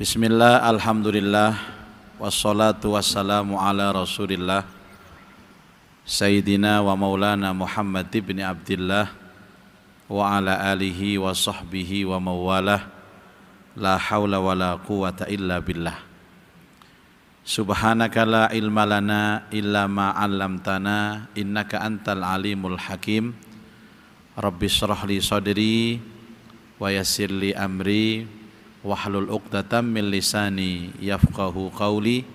Bismillah, alhamdulillah, wassalatu wassalamu ala rasulillah Sayyidina wa maulana Muhammad ibn Abdillah wa ala alihi wa sahbihi wa mawalah. La hawla wa la quwata illa billah. Subhanaka la ilma lana illa ma 'allamtana innaka antal alimul hakim. Rabbi shrah li sadri wa yassir li amri wahlul 'uqdatam min lisani yafqahu qawli.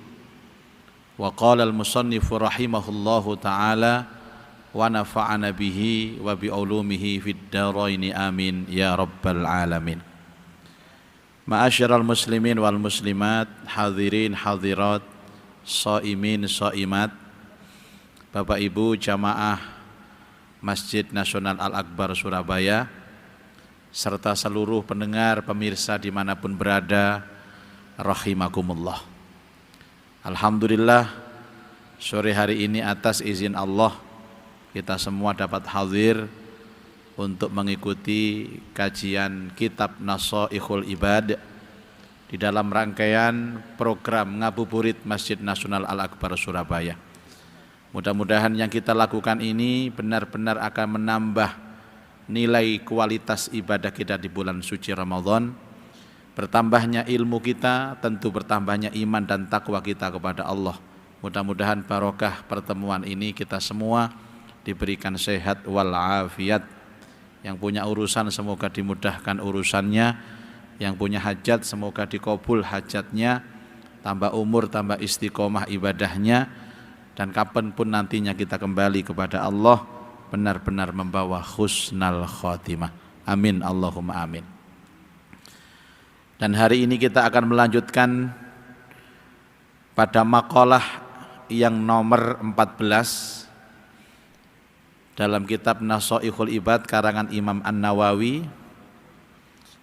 Wa qala al-musannifu rahimahullahu ta'ala wa nafa'ana bihi wa bi ulumihi fid dharaini amin ya rabbal alamin. Ma'asyiral muslimin wal muslimat, hadirin hadirat, shaimin shaimat, Bapak Ibu jamaah Masjid Nasional Al-Akbar Surabaya, serta seluruh pendengar pemirsa dimanapun berada, rahimakumullah. Alhamdulillah, sore hari ini atas izin Allah kita semua dapat hadir untuk mengikuti kajian kitab Nashaikhul Ibad di dalam rangkaian program Ngabuburit Masjid Nasional Al-Akbar Surabaya. Mudah-mudahan yang kita lakukan ini benar-benar akan menambah nilai kualitas ibadah kita di bulan suci Ramadan, bertambahnya ilmu kita, tentu bertambahnya iman dan takwa kita kepada Allah. Mudah-mudahan barokah pertemuan ini kita semua diberikan sehat wal afiat. Yang punya urusan semoga dimudahkan urusannya, yang punya hajat semoga dikabul hajatnya, tambah umur, tambah istiqomah ibadahnya, dan kapanpun nantinya kita kembali kepada Allah benar-benar membawa husnal khotimah. Amin Allahumma amin. Dan hari ini kita akan melanjutkan pada maqalah yang nomor 14 dalam kitab Nashaikhul Ibad karangan Imam An-Nawawi,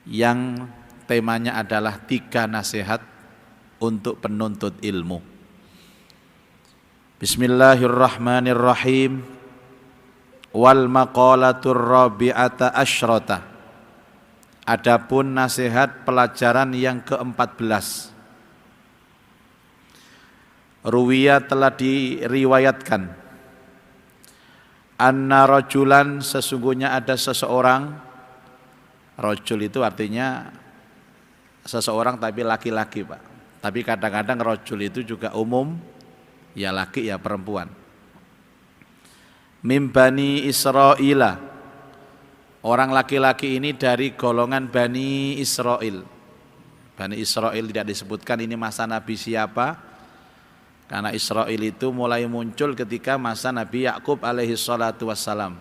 yang temanya adalah 3 nasihat untuk penuntut ilmu. Bismillahirrahmanirrahim. Wal maqalatur rabi'ata asyrata. Adapun nasihat pelajaran yang ke-14. Ruwiya telah diriwayatkan, anna rajulan, sesungguhnya ada seseorang. Rajul itu artinya seseorang tapi laki-laki, Pak. Tapi kadang-kadang rajul itu juga umum, ya laki ya perempuan. Min Bani Israila, orang laki-laki ini dari golongan Bani Israil. Bani Israil tidak disebutkan ini masa Nabi siapa, karena Israil itu mulai muncul ketika masa Nabi Yakub alaihi salatu wassalam.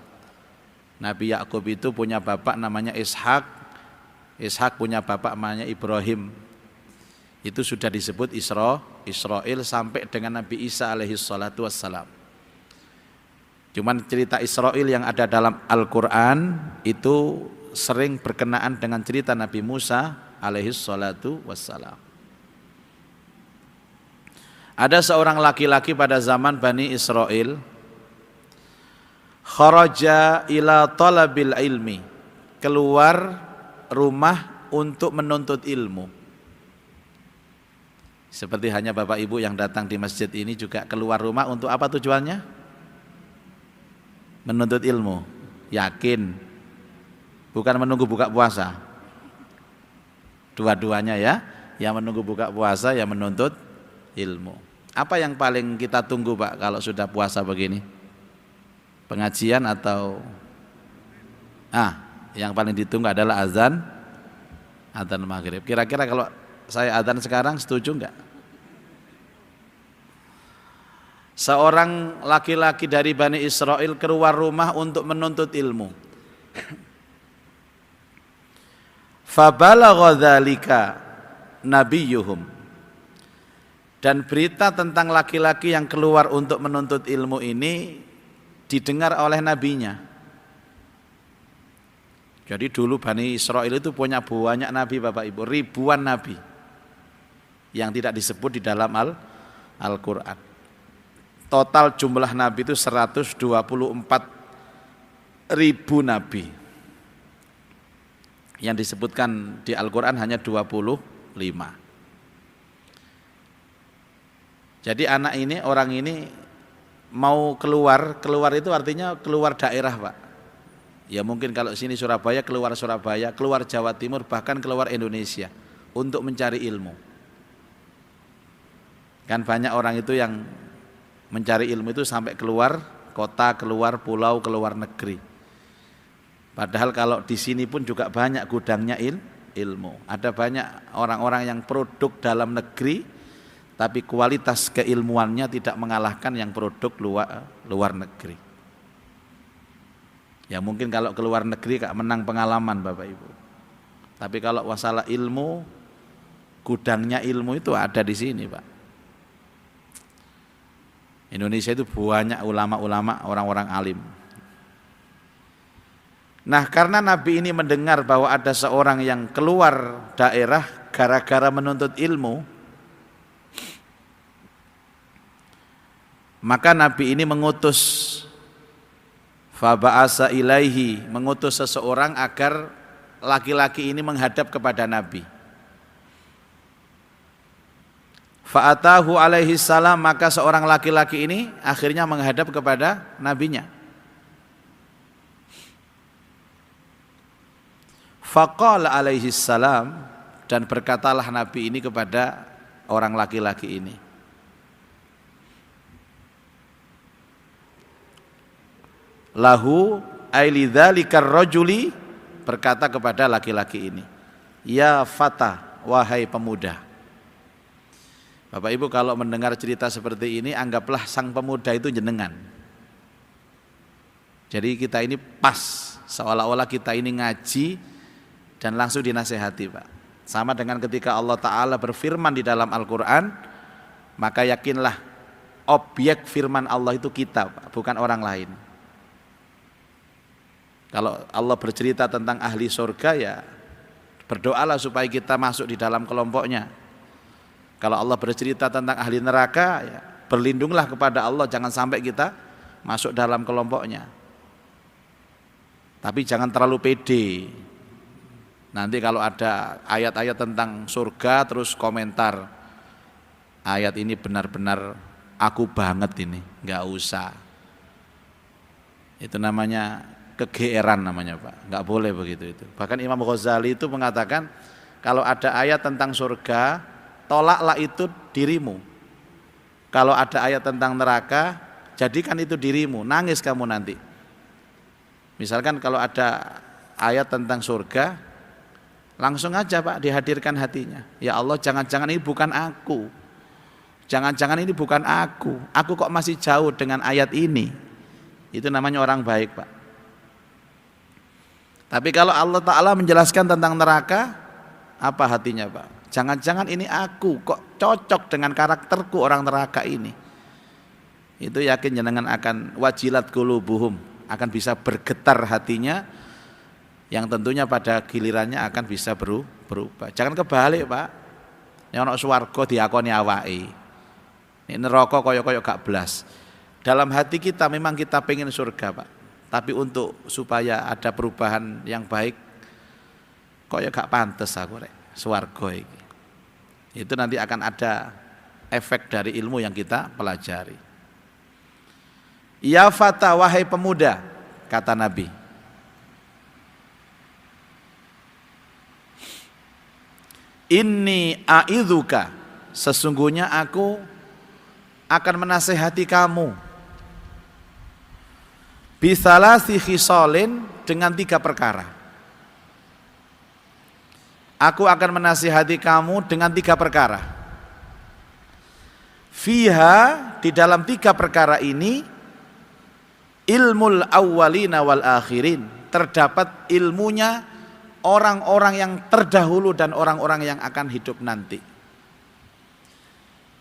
Nabi Yakub itu punya bapak namanya Ishak, Ishak punya bapak namanya Ibrahim. Itu sudah disebut Israil sampai dengan Nabi Isa alaihi salatu wassalam. Cuman cerita Israil yang ada dalam Al-Quran itu sering berkenaan dengan cerita Nabi Musa alaihi salatu wassalam. Ada seorang laki-laki pada zaman Bani Israil, kharaja ila talabil ilmi, keluar rumah untuk menuntut ilmu. Seperti hanya Bapak Ibu yang datang di masjid ini juga keluar rumah untuk apa tujuannya? Menuntut ilmu, yakin, bukan menunggu buka puasa. Dua-duanya ya, yang menunggu buka puasa, yang menuntut ilmu. Apa yang paling kita tunggu, Pak, kalau sudah puasa begini? Pengajian atau yang paling ditunggu adalah azan maghrib. Kira-kira kalau saya azan sekarang setuju enggak? Seorang laki-laki dari Bani Israil keluar rumah untuk menuntut ilmu. Fabalagha dzalika nabiyuhum. Dan berita tentang laki-laki yang keluar untuk menuntut ilmu ini didengar oleh nabinya. Jadi dulu Bani Israil itu punya banyak nabi, Bapak Ibu, ribuan nabi yang tidak disebut di dalam Al-Quran. Total jumlah nabi itu 124 ribu nabi. Yang disebutkan di Al-Quran hanya 25. Jadi anak ini, orang ini mau keluar itu artinya keluar daerah Pak. Ya mungkin kalau sini Surabaya, keluar Jawa Timur, bahkan keluar Indonesia untuk mencari ilmu. Kan banyak orang itu yang mencari ilmu itu sampai keluar kota, keluar pulau, keluar negeri. Padahal kalau di sini pun juga banyak gudangnya ilmu. Ada banyak orang-orang yang produk dalam negeri, tapi kualitas keilmuannya tidak mengalahkan yang produk luar negeri. Ya mungkin kalau keluar negeri gak menang pengalaman Bapak Ibu. Tapi kalau masalah ilmu, gudangnya ilmu itu ada di sini Pak. Indonesia itu banyak ulama-ulama, orang-orang alim. Nah karena Nabi ini mendengar bahwa ada seorang yang keluar daerah gara-gara menuntut ilmu, maka Nabi ini mengutus faba'asa ilaihi, mengutus seseorang agar laki-laki ini menghadap kepada Nabi. Fa'atahu alaihi salam, maka seorang laki-laki ini akhirnya menghadap kepada nabinya. Faqala alaihi salam, dan berkatalah Nabi ini kepada orang laki-laki ini. Lahu ailidzalikar rajuli, berkata kepada laki-laki ini, ya fata, wahai pemuda. Bapak Ibu kalau mendengar cerita seperti ini, anggaplah sang pemuda itu jenengan. Jadi kita ini pas, seolah-olah kita ini ngaji dan langsung dinasehati Pak. Sama dengan ketika Allah Ta'ala berfirman di dalam Al-Quran, maka yakinlah objek firman Allah itu kita Pak, bukan orang lain. Kalau Allah bercerita tentang ahli surga, ya berdoalah supaya kita masuk di dalam kelompoknya. Kalau Allah bercerita tentang ahli neraka, ya berlindunglah kepada Allah, jangan sampai kita masuk dalam kelompoknya. Tapi jangan terlalu pede. Nanti kalau ada ayat-ayat tentang surga terus komentar, ayat ini benar-benar aku banget ini, nggak usah. Itu namanya kegeeran namanya Pak, nggak boleh begitu itu. Bahkan Imam Ghazali itu mengatakan kalau ada ayat tentang surga, tolaklah itu dirimu. Kalau ada ayat tentang neraka, jadikan itu dirimu, nangis kamu nanti. Misalkan kalau ada ayat tentang surga, langsung aja Pak dihadirkan hatinya. Ya Allah, jangan-jangan ini bukan aku. Jangan-jangan ini bukan aku. Aku kok masih jauh dengan ayat ini. Itu namanya orang baik Pak. Tapi kalau Allah Ta'ala menjelaskan tentang neraka, apa hatinya Pak? Jangan-jangan ini aku kok cocok dengan karakterku orang neraka ini. Itu yakin jenengan akan wajilat qulubuhum, akan bisa bergetar hatinya, yang tentunya pada gilirannya akan bisa berubah. Jangan kebalik Pak. Nek ana swarga diakoni awake. Nek neraka kaya-kaya gak blas. Dalam hati kita memang kita pengen surga Pak. Tapi untuk supaya ada perubahan yang baik, kaya gak pantes aku rek swarga iki. Itu nanti akan ada efek dari ilmu yang kita pelajari. Ya fata, wahai pemuda, kata Nabi. Inni a'idzuka, sesungguhnya aku akan menasehati kamu. Bisalasi khisalin, dengan 3 perkara. Aku akan menasihati kamu dengan 3 perkara. Fiha, di dalam 3 perkara ini, ilmul awwalina wal akhirin, terdapat ilmunya orang-orang yang terdahulu dan orang-orang yang akan hidup nanti.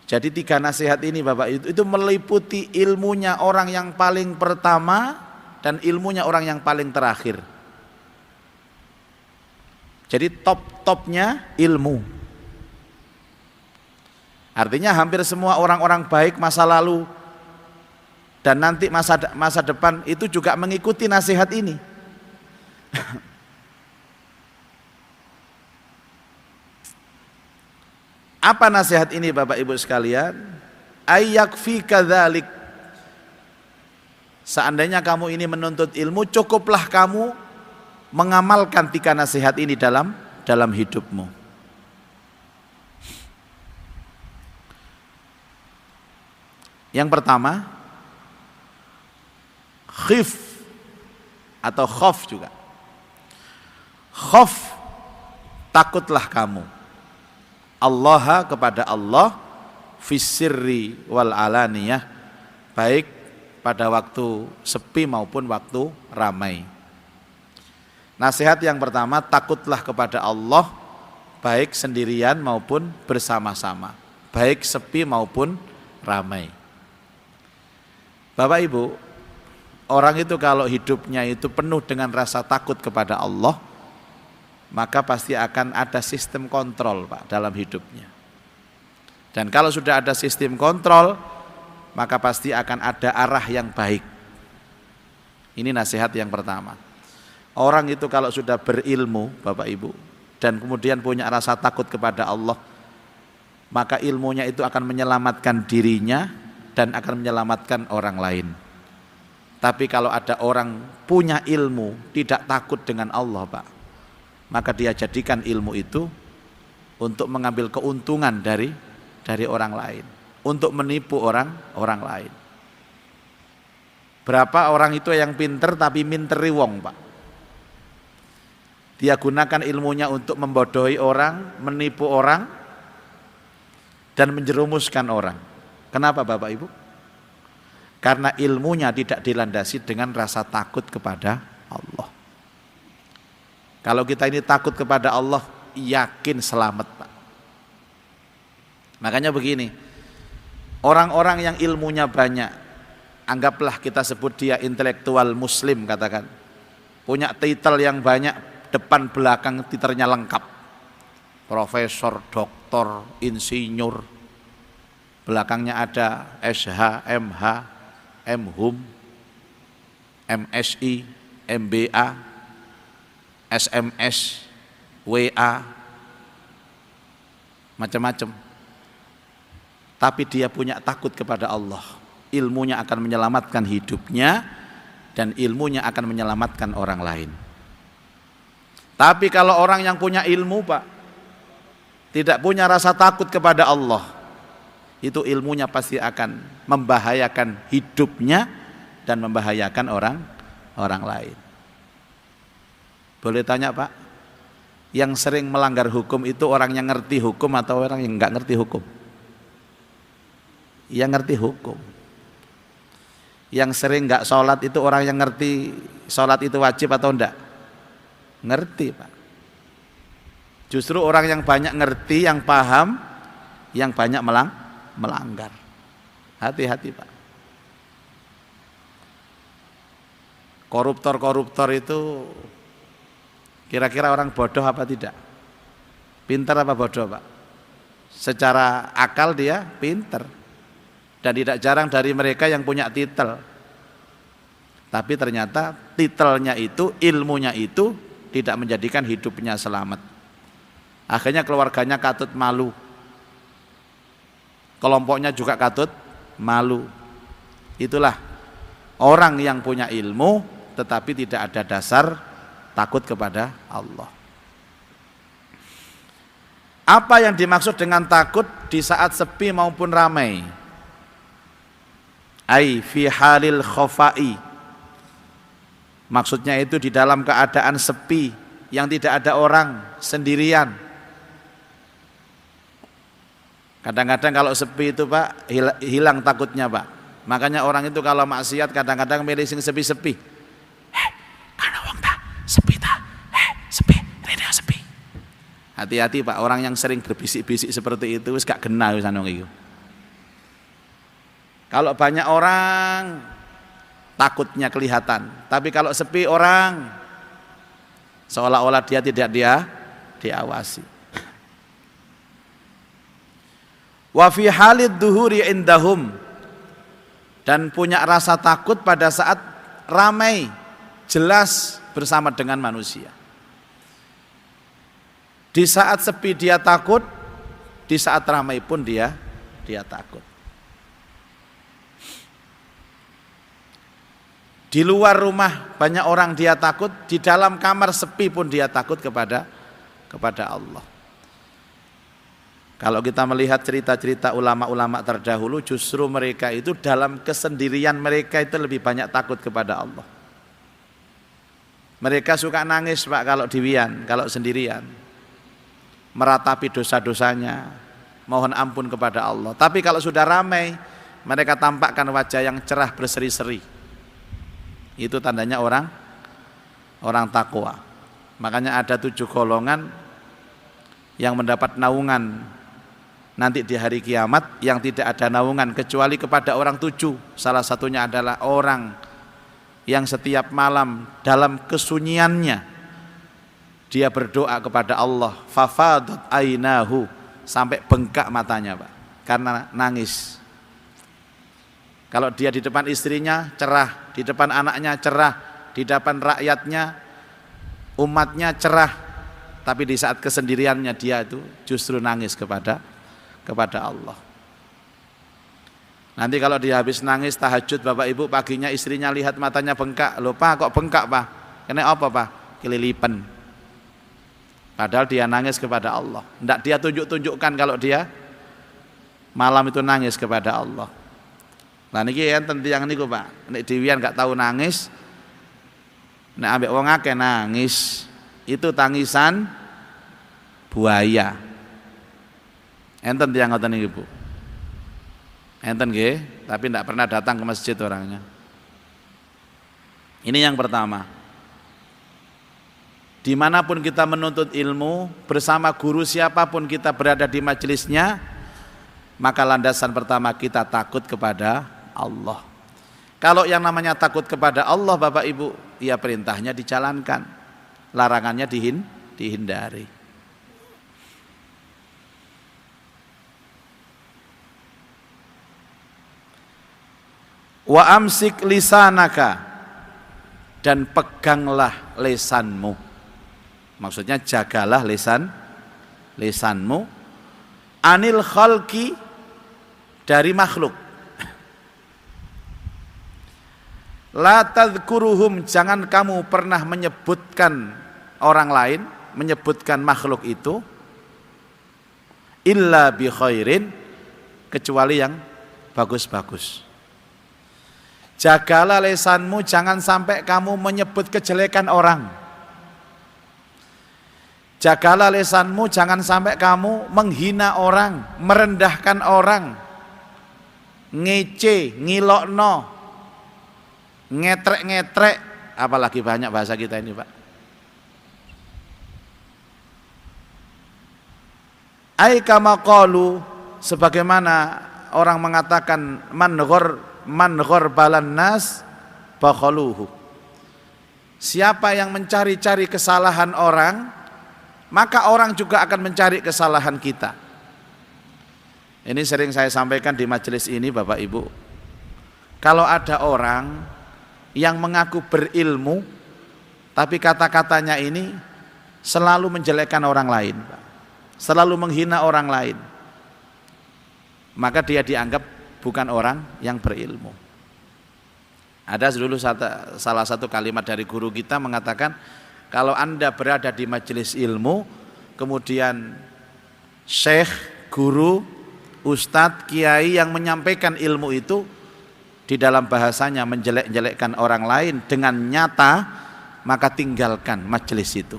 Jadi 3 nasihat ini Bapak itu meliputi ilmunya orang yang paling pertama dan ilmunya orang yang paling terakhir. Jadi top-topnya ilmu. Artinya hampir semua orang-orang baik masa lalu dan nanti masa depan itu juga mengikuti nasihat ini. Apa nasihat ini Bapak Ibu sekalian? Ayyakfika dzalik. Seandainya kamu ini menuntut ilmu, cukuplah kamu mengamalkan 3 nasihat ini dalam hidupmu. Yang pertama, khif atau khauf juga. Khauf, takutlah kamu Allah, kepada Allah, fis-sirri wal alaniyah, baik pada waktu sepi maupun waktu ramai. Nasihat yang pertama, takutlah kepada Allah baik sendirian maupun bersama-sama, baik sepi maupun ramai. Bapak Ibu, orang itu kalau hidupnya itu penuh dengan rasa takut kepada Allah, maka pasti akan ada sistem kontrol, Pak, dalam hidupnya. Dan kalau sudah ada sistem kontrol, maka pasti akan ada arah yang baik. Ini nasihat yang pertama. Orang itu kalau sudah berilmu, Bapak Ibu, dan kemudian punya rasa takut kepada Allah, maka ilmunya itu akan menyelamatkan dirinya dan akan menyelamatkan orang lain. Tapi kalau ada orang punya ilmu tidak takut dengan Allah, Pak, maka dia jadikan ilmu itu untuk mengambil keuntungan dari orang lain, untuk menipu orang lain. Berapa orang itu yang pinter tapi minteri wong, Pak. Dia gunakan ilmunya untuk membodohi orang, menipu orang, dan menjerumuskan orang. Kenapa Bapak Ibu? Karena ilmunya tidak dilandasi dengan rasa takut kepada Allah. Kalau kita ini takut kepada Allah, yakin selamat, Pak. Makanya begini, orang-orang yang ilmunya banyak, anggaplah kita sebut dia intelektual muslim, katakan, punya titel yang banyak, depan belakang titelnya lengkap, profesor, doktor, insinyur, belakangnya ada SH, MH, MHum, MSI, MBA, SMS, WA, macam-macam. Tapi dia punya takut kepada Allah. Ilmunya akan menyelamatkan hidupnya dan ilmunya akan menyelamatkan orang lain. Tapi kalau orang yang punya ilmu, Pak, tidak punya rasa takut kepada Allah, itu ilmunya pasti akan membahayakan hidupnya dan membahayakan orang lain. Boleh tanya, Pak, yang sering melanggar hukum itu orang yang ngerti hukum atau orang yang enggak ngerti hukum? Yang ngerti hukum. Yang sering enggak sholat itu orang yang ngerti sholat itu wajib atau enggak? Ngerti, Pak. Justru orang yang banyak ngerti, yang paham, yang banyak melanggar. Hati-hati, Pak. Koruptor-koruptor itu kira-kira orang bodoh apa tidak? Pintar apa bodoh, Pak? Secara akal dia pintar. Dan tidak jarang dari mereka yang punya titel. Tapi ternyata titelnya itu, ilmunya itu tidak menjadikan hidupnya selamat. Akhirnya keluarganya katut malu. Kelompoknya juga katut malu. Itulah orang yang punya ilmu tetapi tidak ada dasar takut kepada Allah. Apa yang dimaksud dengan takut di saat sepi maupun ramai? Ai fi halil khafai. Maksudnya itu di dalam keadaan sepi, yang tidak ada orang, sendirian. Kadang-kadang kalau sepi itu, Pak, hilang takutnya, Pak. Makanya orang itu kalau maksiat kadang-kadang milih sing sepi-sepi. Kana wong ta, sepi ta. Sepi, rene sepi. Hati-hati, Pak, orang yang sering berbisik-bisik seperti itu wis gak genah wis anu iku. Kalau banyak orang takutnya kelihatan, tapi kalau sepi orang seolah-olah dia tidak diawasi. Wa fi halid duhuri indahum, dan punya rasa takut pada saat ramai, jelas bersama dengan manusia. Di saat sepi dia takut, di saat ramai pun dia takut. Di luar rumah banyak orang dia takut, di dalam kamar sepi pun dia takut kepada Allah. Kalau kita melihat cerita-cerita ulama-ulama terdahulu, justru mereka itu dalam kesendirian mereka itu lebih banyak takut kepada Allah. Mereka suka nangis Pak kalau diwian, kalau sendirian, meratapi dosa-dosanya, mohon ampun kepada Allah. Tapi kalau sudah ramai, mereka tampakkan wajah yang cerah berseri-seri. Itu tandanya orang takwa. Makanya ada 7 golongan yang mendapat naungan nanti di hari kiamat, yang tidak ada naungan kecuali kepada orang 7. Salah satunya adalah orang yang setiap malam dalam kesunyiannya dia berdoa kepada Allah, fafadat ainahu, sampai bengkak matanya Pak, karena nangis. Kalau dia di depan istrinya cerah, di depan anaknya cerah, di depan rakyatnya, umatnya cerah, tapi di saat kesendiriannya dia itu justru nangis kepada Allah. Nanti kalau dia habis nangis tahajud Bapak Ibu, paginya istrinya lihat matanya bengkak. Loh Pak, kok bengkak Pak? Kena apa Pak? Kelilipan. Padahal dia nangis kepada Allah. Tidak dia tunjukkan kalau dia malam itu nangis kepada Allah. Nah niki enten tiyang niku Pak, nek diwian gak tahu nangis, nek ambek wong akeh nangis, itu tangisan buaya. Enten tiyang ngoten niki Bu. Enten nggih, tapi ndak pernah datang ke masjid orangnya. Ini yang pertama. Dimanapun kita menuntut ilmu, bersama guru siapapun kita berada di majelisnya, maka landasan pertama kita takut kepada Allah. Kalau yang namanya takut kepada Allah Bapak Ibu, ya perintahnya dijalankan, larangannya dihindari. Wa amsik lisanaka, dan peganglah lisanmu. Maksudnya jagalah lisanmu anil khalqi, dari makhluk. La tadhkuruhum, jangan kamu pernah menyebutkan orang lain, menyebutkan makhluk itu illa bi khairin, kecuali yang bagus-bagus. Jagalah lisanmu, jangan sampai kamu menyebut kejelekan orang. Jagalah lisanmu, jangan sampai kamu menghina orang, merendahkan orang, ngece, ngilokno, ngetrek-ngetrek, apalagi banyak bahasa kita ini Pak. Ai kama qalu, sebagaimana orang mengatakan man ghor balan nas bakhaluhu. Siapa yang mencari-cari kesalahan orang, maka orang juga akan mencari kesalahan kita. Ini sering saya sampaikan di majelis ini Bapak Ibu. Kalau ada orang yang mengaku berilmu, tapi kata-katanya ini selalu menjelekkan orang lain, selalu menghina orang lain, maka dia dianggap bukan orang yang berilmu. Ada dulu salah satu kalimat dari guru kita mengatakan, kalau Anda berada di majelis ilmu, kemudian syekh, guru, ustadz, kiai yang menyampaikan ilmu itu di dalam bahasanya menjelek-jelekkan orang lain dengan nyata, maka tinggalkan majelis itu.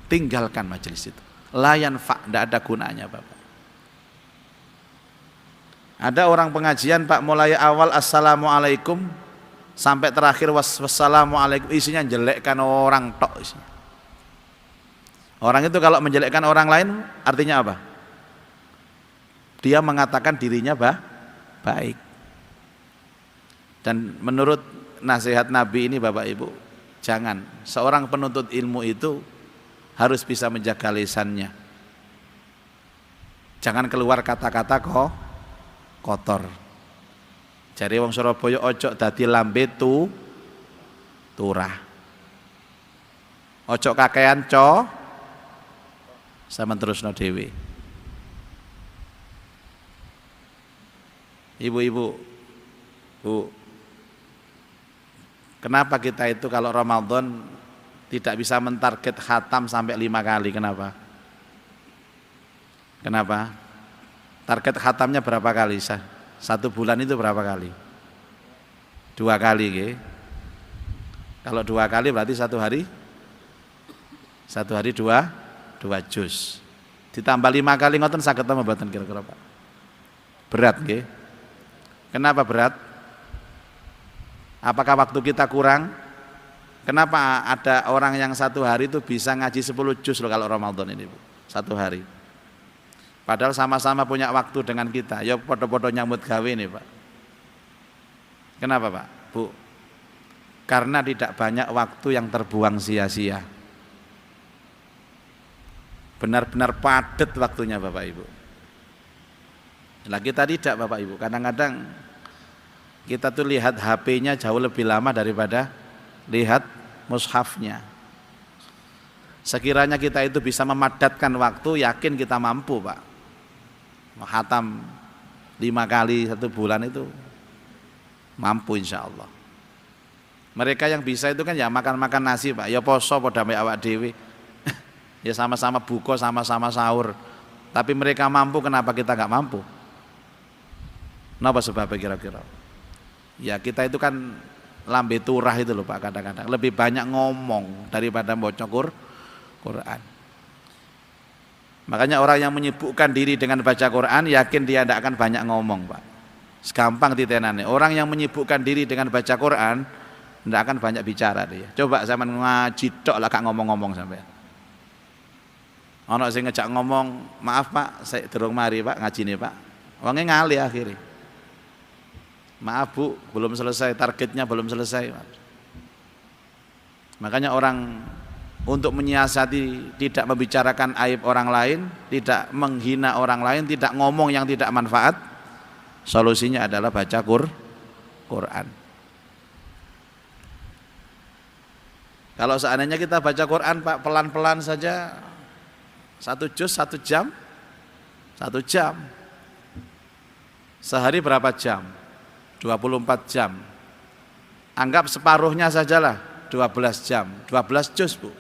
Tinggalkan majelis itu. La yanfa', tidak ada gunanya Bapak. Ada orang pengajian Pak, mulai awal assalamualaikum sampai terakhir wassalamualaikum, isinya jelekkan orang tok isinya. Orang itu kalau menjelekkan orang lain artinya apa? Dia mengatakan dirinya baik. Dan menurut nasihat Nabi ini Bapak Ibu, jangan, seorang penuntut ilmu itu harus bisa menjaga lisannya. Jangan keluar kata-kata kotor. Jare wong Surabaya ojo dadi lambe turah. Ojo kakean sama terusno dhewe. Ibu-ibu, Bu, Kenapa kita itu kalau Ramadan tidak bisa mentarget khatam sampai 5 kali? Kenapa? Kenapa? Target khatamnya berapa kali? Satu bulan itu berapa kali? 2 kali, okay? Kalau 2 kali berarti satu hari 2 juz. Ditambah 5 kali ngoten saged ta mboten kira-kira Pak? Berat nggih. Kenapa berat? Apakah waktu kita kurang? Kenapa ada orang yang satu hari itu bisa ngaji 10 juz loh kalau Ramadan ini, Bu? Satu hari. Padahal sama-sama punya waktu dengan kita. Ya podo-podo nyambut gawe nih, Pak. Kenapa, Pak? Bu? Karena tidak banyak waktu yang terbuang sia-sia. Benar-benar padat waktunya Bapak Ibu. Nah kita tidak Bapak Ibu. Kadang-kadang kita tuh lihat HP-nya jauh lebih lama daripada lihat mushafnya. Sekiranya kita itu bisa memadatkan waktu, yakin kita mampu Pak. Khatam 5 kali 1 bulan itu mampu insya Allah. Mereka yang bisa itu kan ya makan-makan nasi Pak, ya poso pada awak dewi, ya sama-sama buka, sama-sama sahur. Tapi mereka mampu, kenapa kita nggak mampu? Kenapa sebabnya kira-kira? Ya kita itu kan lambe turah itu loh Pak, kadang-kadang lebih banyak ngomong daripada baca Quran. Makanya orang yang menyibukkan diri dengan baca Quran, yakin dia tidak akan banyak ngomong Pak. Segampang titenane. Orang yang menyibukkan diri dengan baca Quran, tidak akan banyak bicara dia. Coba zaman ngaji tok lah gak ngomong-ngomong sampai. Ono sing ngejak ngomong, maaf Pak, saya durung mari Pak ngaji nih Pak. Wonge ngali akhirnya. Maaf Bu, belum selesai, targetnya belum selesai. Makanya orang untuk menyiasati tidak membicarakan aib orang lain, tidak menghina orang lain, tidak ngomong yang tidak manfaat, solusinya adalah baca Quran. Kalau seandainya kita baca Quran Pak pelan-pelan saja, 1 juz 1 jam, 1 jam. Sehari berapa jam? 24 jam. Anggap separuhnya sajalah 12 jam, 12 juz Bu.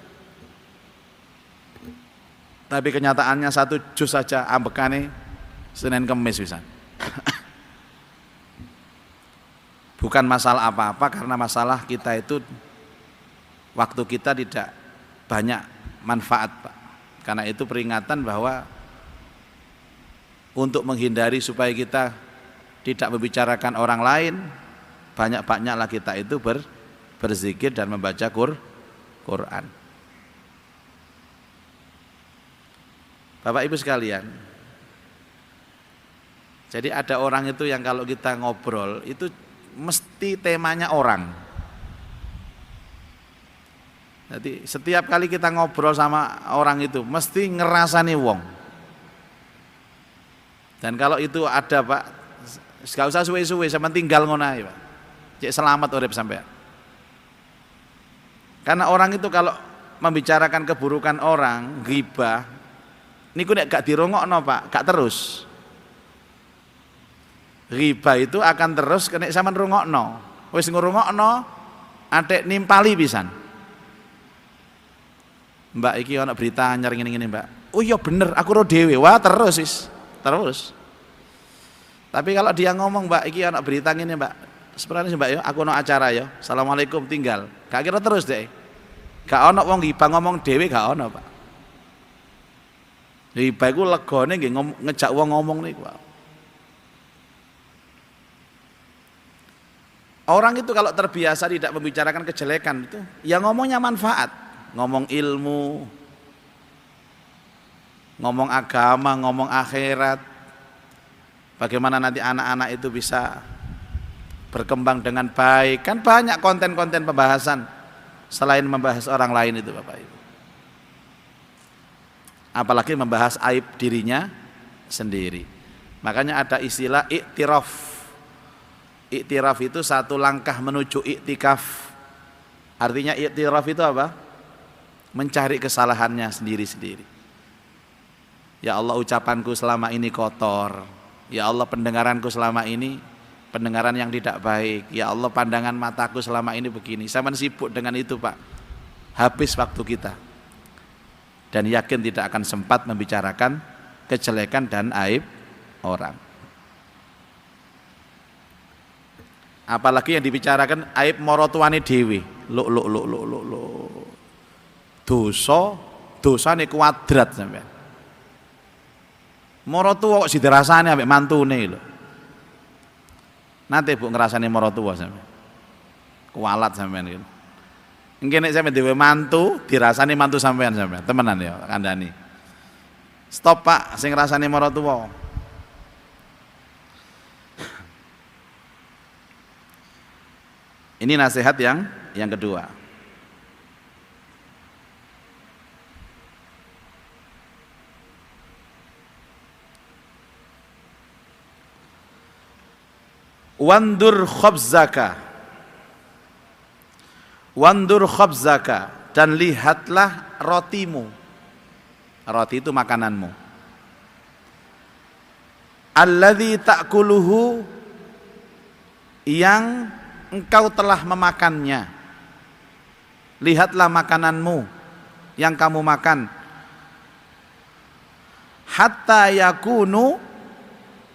Tapi kenyataannya 1 juz saja ambekane Senin Kemis bisa. Bukan masalah apa-apa, karena masalah kita itu waktu kita tidak banyak manfaat Pak. Karena itu peringatan bahwa untuk menghindari supaya kita tidak membicarakan orang lain, banyak-banyaklah kita itu berzikir dan membaca Quran. Bapak Ibu sekalian, jadi ada orang itu yang kalau kita ngobrol itu mesti temanya orang. Jadi setiap kali kita ngobrol sama orang itu mesti ngerasani wong. Dan kalau itu ada Pak, gak usah suwe-suwe, sama tinggal ngono ae Pak. Cek selamat urip sampean. Karena orang itu kalau membicarakan keburukan orang, ghibah, niku nek gak dirungokno Pak, gak terus. Ghibah itu akan terus nek sampean rungokno. Wis ngrungokno, atik nimpali pisan. Mbak iki ana berita anyar ngene-ngene Mbak. Oh iya bener, aku ro dhewe. Wah terus wis, terus. Tapi kalau dia ngomong Mbak iki ana berita ngene Mbak. Sebenarnya Mbak yo, aku ana acara yo. Assalamualaikum tinggal. Gak kira terus deh. Gak ana wong ghibah ngomong dhewe gak ana Pak. Ghibah iku legane nggih ngejak wong ngomong niku. Orang itu kalau terbiasa tidak membicarakan kejelekan itu, ya ngomongnya manfaat, ngomong ilmu, ngomong agama, ngomong akhirat. Bagaimana nanti anak-anak itu bisa berkembang dengan baik. Kan banyak konten-konten pembahasan selain membahas orang lain itu Bapak Ibu. Apalagi membahas aib dirinya sendiri. Makanya ada istilah iktiraf. Iktiraf itu satu langkah menuju iktikaf. Artinya iktiraf itu apa? Mencari kesalahannya sendiri-sendiri. Ya Allah, ucapanku selama ini kotor. Ya Allah, pendengaranku selama ini pendengaran yang tidak baik. Ya Allah, pandangan mataku selama ini begini. Saya sibuk dengan itu Pak, habis waktu kita, dan yakin tidak akan sempat membicarakan kejelekan dan aib orang. Apalagi yang dibicarakan aib marotuane dhewe. Lo. Dosane kuadrat sampean. Marotua kok sidirasane ambek mantune lho. Nanti Bu ngrasani marotua sampean. Kualat sampean iki. Engke nek sampean dhewe mantu, dirasani mantu sampean. Temenan ya kandhani. Stop Pak, sing ngrasani marotua. Ini nasihat yang kedua. Wandur khobzaka, dan lihatlah rotimu. Roti itu makananmu. Alladzi ta'kuluhu, yang engkau telah memakannya. Lihatlah makananmu yang kamu makan. Hatta yakunu,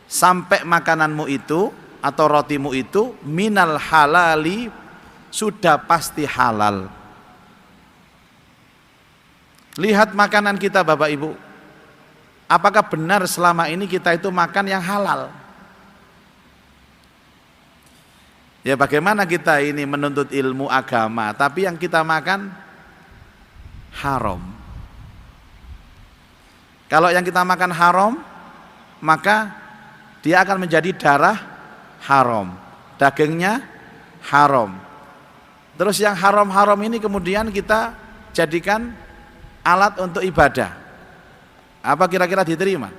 sampai makananmu itu atau rotimu itu minal halali, sudah pasti halal. Lihat makanan kita Bapak Ibu, apakah benar selama ini kita itu makan yang halal? Ya bagaimana kita ini menuntut ilmu agama, tapi yang kita makan haram. Kalau yang kita makan haram, maka dia akan menjadi darah haram, dagingnya haram. Terus yang haram-haram ini kemudian kita jadikan alat untuk ibadah. Apa kira-kira diterima?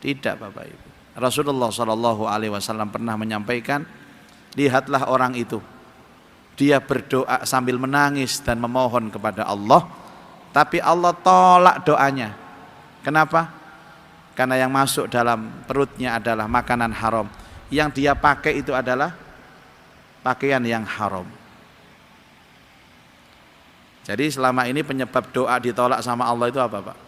Tidak Bapak Ibu. Rasulullah SAW pernah menyampaikan, lihatlah orang itu, dia berdoa sambil menangis dan memohon kepada Allah, tapi Allah tolak doanya. Kenapa? Karena yang masuk dalam perutnya adalah makanan haram, yang dia pakai itu adalah pakaian yang haram. Jadi selama ini penyebab doa ditolak sama Allah itu apa Pak?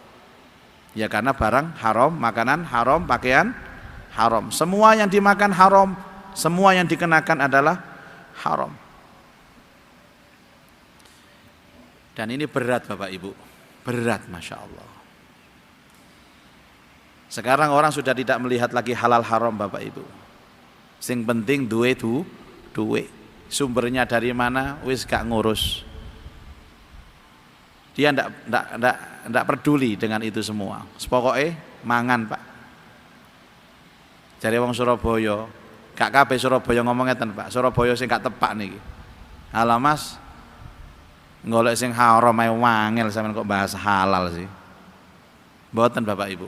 Ya karena barang haram, makanan haram, pakaian haram. Semua yang dimakan haram, semua yang dikenakan adalah haram. Dan ini berat Bapak Ibu, berat Masya Allah. Sekarang orang sudah tidak melihat lagi halal haram Bapak Ibu. Sing penting duwe sumbernya dari mana wis gak ngurus. Dia ndak peduli dengan itu semua. Sepokoknya mangan Pak. Jare wong Surabaya, gak kabeh Surabaya ngomong ngeten Pak. Surabaya sing gak tepak niki. Alah Mas, golek sing haram ae wangel sampean kok bahas halal sih. Mboten Bapak Ibu.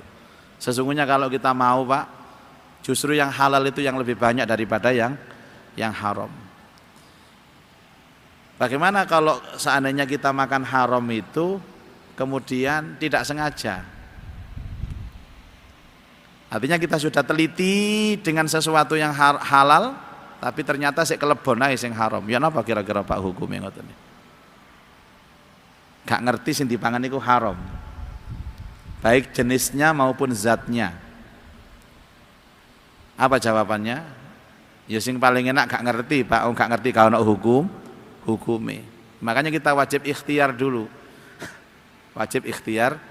Sesungguhnya kalau kita mau Pak, justru yang halal itu yang lebih banyak daripada yang haram. Bagaimana kalau seandainya kita makan haram itu kemudian tidak sengaja? Artinya kita sudah teliti dengan sesuatu yang halal, tapi ternyata sik kelebon ae sing haram. Ya napa kira-kira Pak hukumnya ngoten? Gak ngerti sing dipangan iku haram. Baik jenisnya maupun zatnya. Apa jawabannya? Ya sing paling enak gak ngerti Pak, gak ngerti kalau ono hukumnya. Makanya kita wajib ikhtiar dulu. Wajib ikhtiar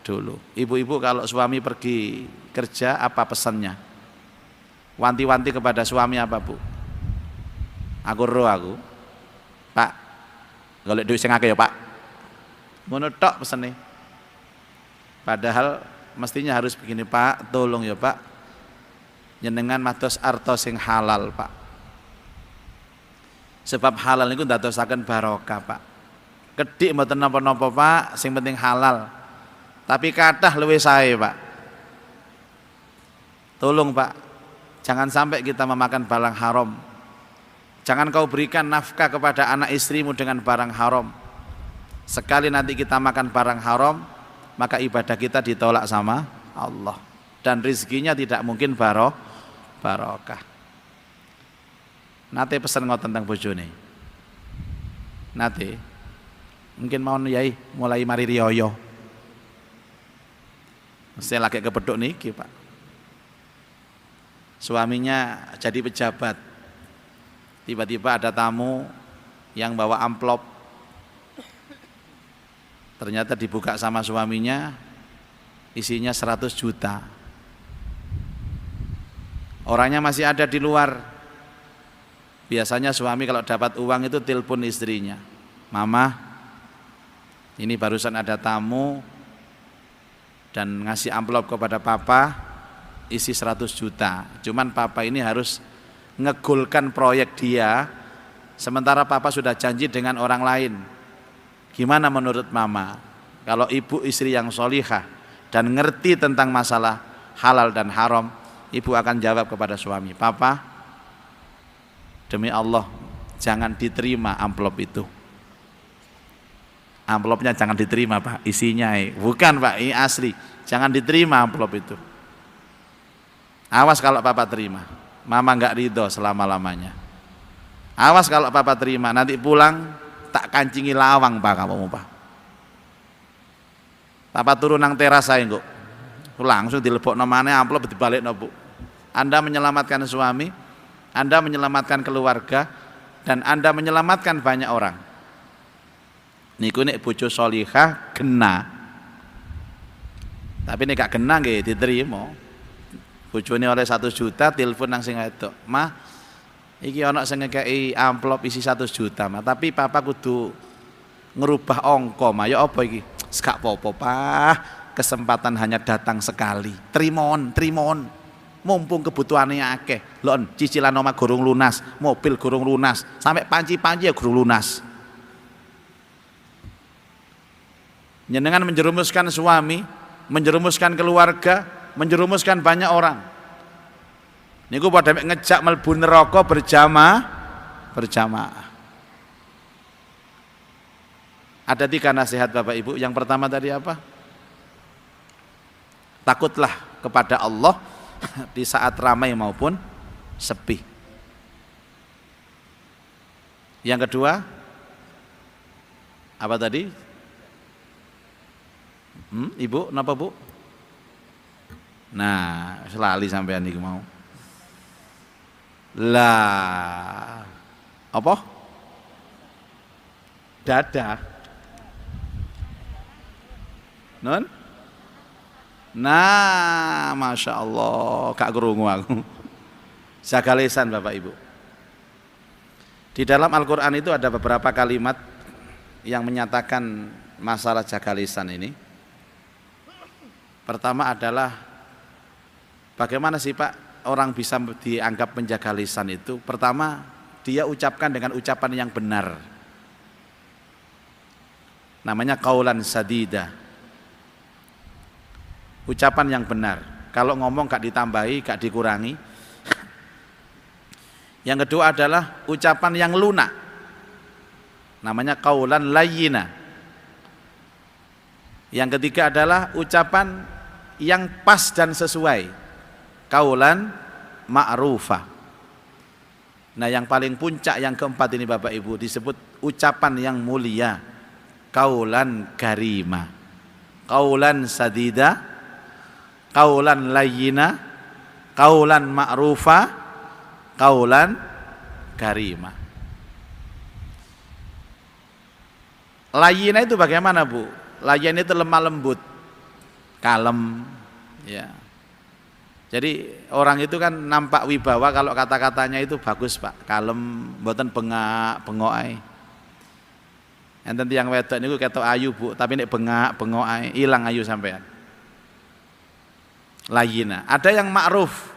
dulu. Ibu-ibu kalau suami pergi kerja apa pesannya? Wanti-wanti kepada suami apa Bu? Aku Pak, golek duit sing akeh ya Pak. Ngono tok pesene. Padahal mestinya harus begini Pak, tolong ya Pak, nyenengan matos arto sing halal Pak. Sebab halal niku ndadosaken barokah Pak. Kedik mboten napa-napa Pak, sing penting halal. Tapi kathah luwih sae Pak. Tolong Pak, jangan sampai kita memakan barang haram. Jangan kau berikan nafkah kepada anak istrimu dengan barang haram. Sekali nanti kita makan barang haram, maka ibadah kita ditolak sama Allah. Dan rizkinya tidak mungkin barokah. nate pesen ngoten tentang bojone. Nate mungkin mau yai mulai mari riyoyo. Saya lagi kepeduk niki, Pak. Suaminya jadi pejabat. Tiba-tiba ada tamu yang bawa amplop. Ternyata dibuka sama suaminya, isinya 100 juta. Orangnya masih ada di luar. Biasanya suami kalau dapat uang itu telepon istrinya. Mama, ini barusan ada tamu dan ngasih amplop kepada papa isi 100 juta. Cuman papa ini harus ngegolkan proyek dia, sementara papa sudah janji dengan orang lain. Gimana menurut mama? Kalau ibu istri yang solihah dan ngerti tentang masalah halal dan haram, ibu akan jawab kepada suami, papa, demi Allah jangan diterima amplop itu. Amplopnya jangan diterima, Pak, isinya bukan, Pak, ini asli, jangan diterima amplop itu. Awas kalau papa terima, mama nggak ridho selama-lamanya. Awas kalau papa terima, nanti pulang tak kancingi lawang, Pak, kamu, Pak. Papa turun nang teras saya kok, langsung dilebokno maneh amplop dibalikno, Bu. Anda menyelamatkan suami, Anda menyelamatkan keluarga, dan Anda menyelamatkan banyak orang. Niku nek bojo solihah gena. Tapi nek gak gena nggih diterima. Bojone oleh 1 juta, telepon nang sing wedok, "Mah, iki ana sing ngekeki amplop isi 100 juta, Mah, tapi papa kudu ngerubah ongko, Mah." Ya apa iki? Gak apa-apa, Pak. Kesempatan hanya datang sekali. Trimon. Mumpung kebutuhannya akeh. Lho, cicilan omah gorong lunas, mobil gorong lunas, sampai panci-panci ya gorong lunas. Jenengan menjerumuskan suami, menjerumuskan keluarga, menjerumuskan banyak orang. Niku pada ngejak mlebu neraka berjamaah. Ada 3 nasihat Bapak Ibu. Yang pertama tadi apa? Takutlah kepada Allah di saat ramai maupun sepi. Yang kedua apa tadi? Ibu, napa Bu? Nah, selali sampean niku mau. Lah, apa? Dada. Non? Nah, Masya Allah, gak kerungu aku. Jaga lisan Bapak Ibu. Di dalam Al-Quran itu ada beberapa kalimat yang menyatakan masalah jaga lisan ini. Pertama adalah bagaimana sih Pak orang bisa dianggap menjaga lisan itu? Pertama, dia ucapkan dengan ucapan yang benar. Namanya qaulan sadida. Ucapan yang benar. Kalau ngomong gak ditambahi, gak dikurangi. Yang kedua adalah ucapan yang lunak. Namanya qaulan layyina. Yang ketiga adalah ucapan yang pas dan sesuai. Qaulan ma'rufah. Nah, yang paling puncak yang keempat ini Bapak Ibu disebut ucapan yang mulia. Qaulan karima. Qaulan sadida. Qaulan layyina. Qaulan ma'rufa. Qaulan karima. Layyina itu bagaimana Bu? Layyin itu lemah lembut, kalem, ya. Jadi orang itu kan nampak wibawa kalau kata-katanya itu bagus Pak, kalem, mboten bengak ae. Enten tiyang wedok niku ketok ayu Bu, tapi nek bengak ae ilang ayu sampean. Layyina. Ada yang ma'ruf.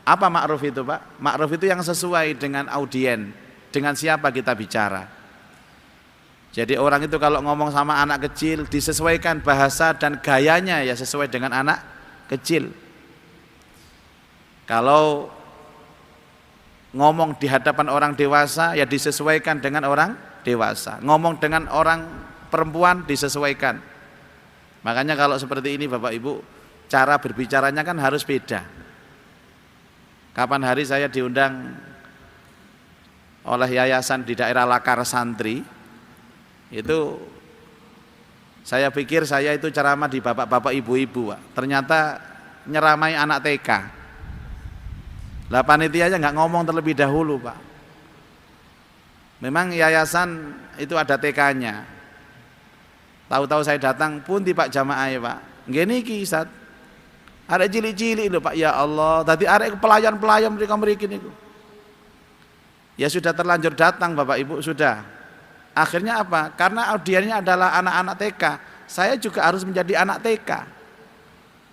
Apa ma'ruf itu Pak? Ma'ruf itu yang sesuai dengan audien, dengan siapa kita bicara. Jadi orang itu kalau ngomong sama anak kecil disesuaikan bahasa dan gayanya ya sesuai dengan anak kecil. Kalau ngomong di hadapan orang dewasa ya disesuaikan dengan orang dewasa. Ngomong dengan orang perempuan disesuaikan. Makanya kalau seperti ini Bapak Ibu, cara berbicaranya kan harus beda. Kapan hari saya diundang oleh yayasan di daerah Lakar Santri. Itu saya pikir saya itu ceramah di bapak-bapak ibu-ibu, Pak. Ternyata nyeramai anak TK. Lah panitianya nggak ngomong terlebih dahulu, Pak. Memang yayasan itu ada TK-nya. Tahu-tahu saya datang pun di Pak jamaah ya, Pak. Nggih niki Ustaz. Arek cilik-cilik lho Pak, ya Allah. Tadi arek pelayan-pelayan mriki niku. Ya sudah terlanjur datang Bapak Ibu, sudah. Akhirnya apa? Karena audiennya adalah anak-anak TK. Saya juga harus menjadi anak TK.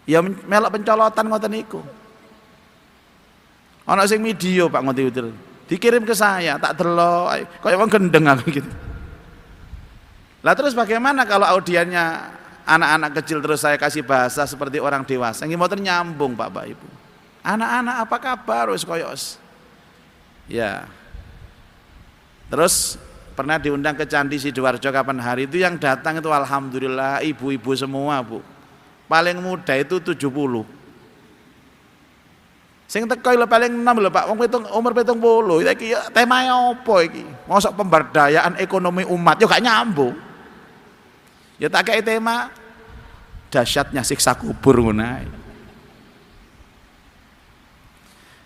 Ya melok pencolotan ngoten niku. Ana sing video Pak ngoten-ngoten. Dikirim ke saya, tak delok, kaya wong gendeng aku gitu. Lah terus bagaimana kalau audiennya anak-anak kecil terus saya kasih bahasa seperti orang dewasa? Nggih mboten nyambung Bapak Ibu. Anak-anak apa kabar wis koyos. Ya. Terus pernah diundang ke Candi Sidoarjo kapan hari itu yang datang itu alhamdulillah ibu-ibu semua, Bu. Paling muda itu 70. Sing teko lho paling 6 lho Pak, wong umur 70. Iki temae apa iki? Mosok pemberdayaan ekonomi umat yo gak nyambung. Ya tak kayak tema dahsyatnya siksa kubur ngono.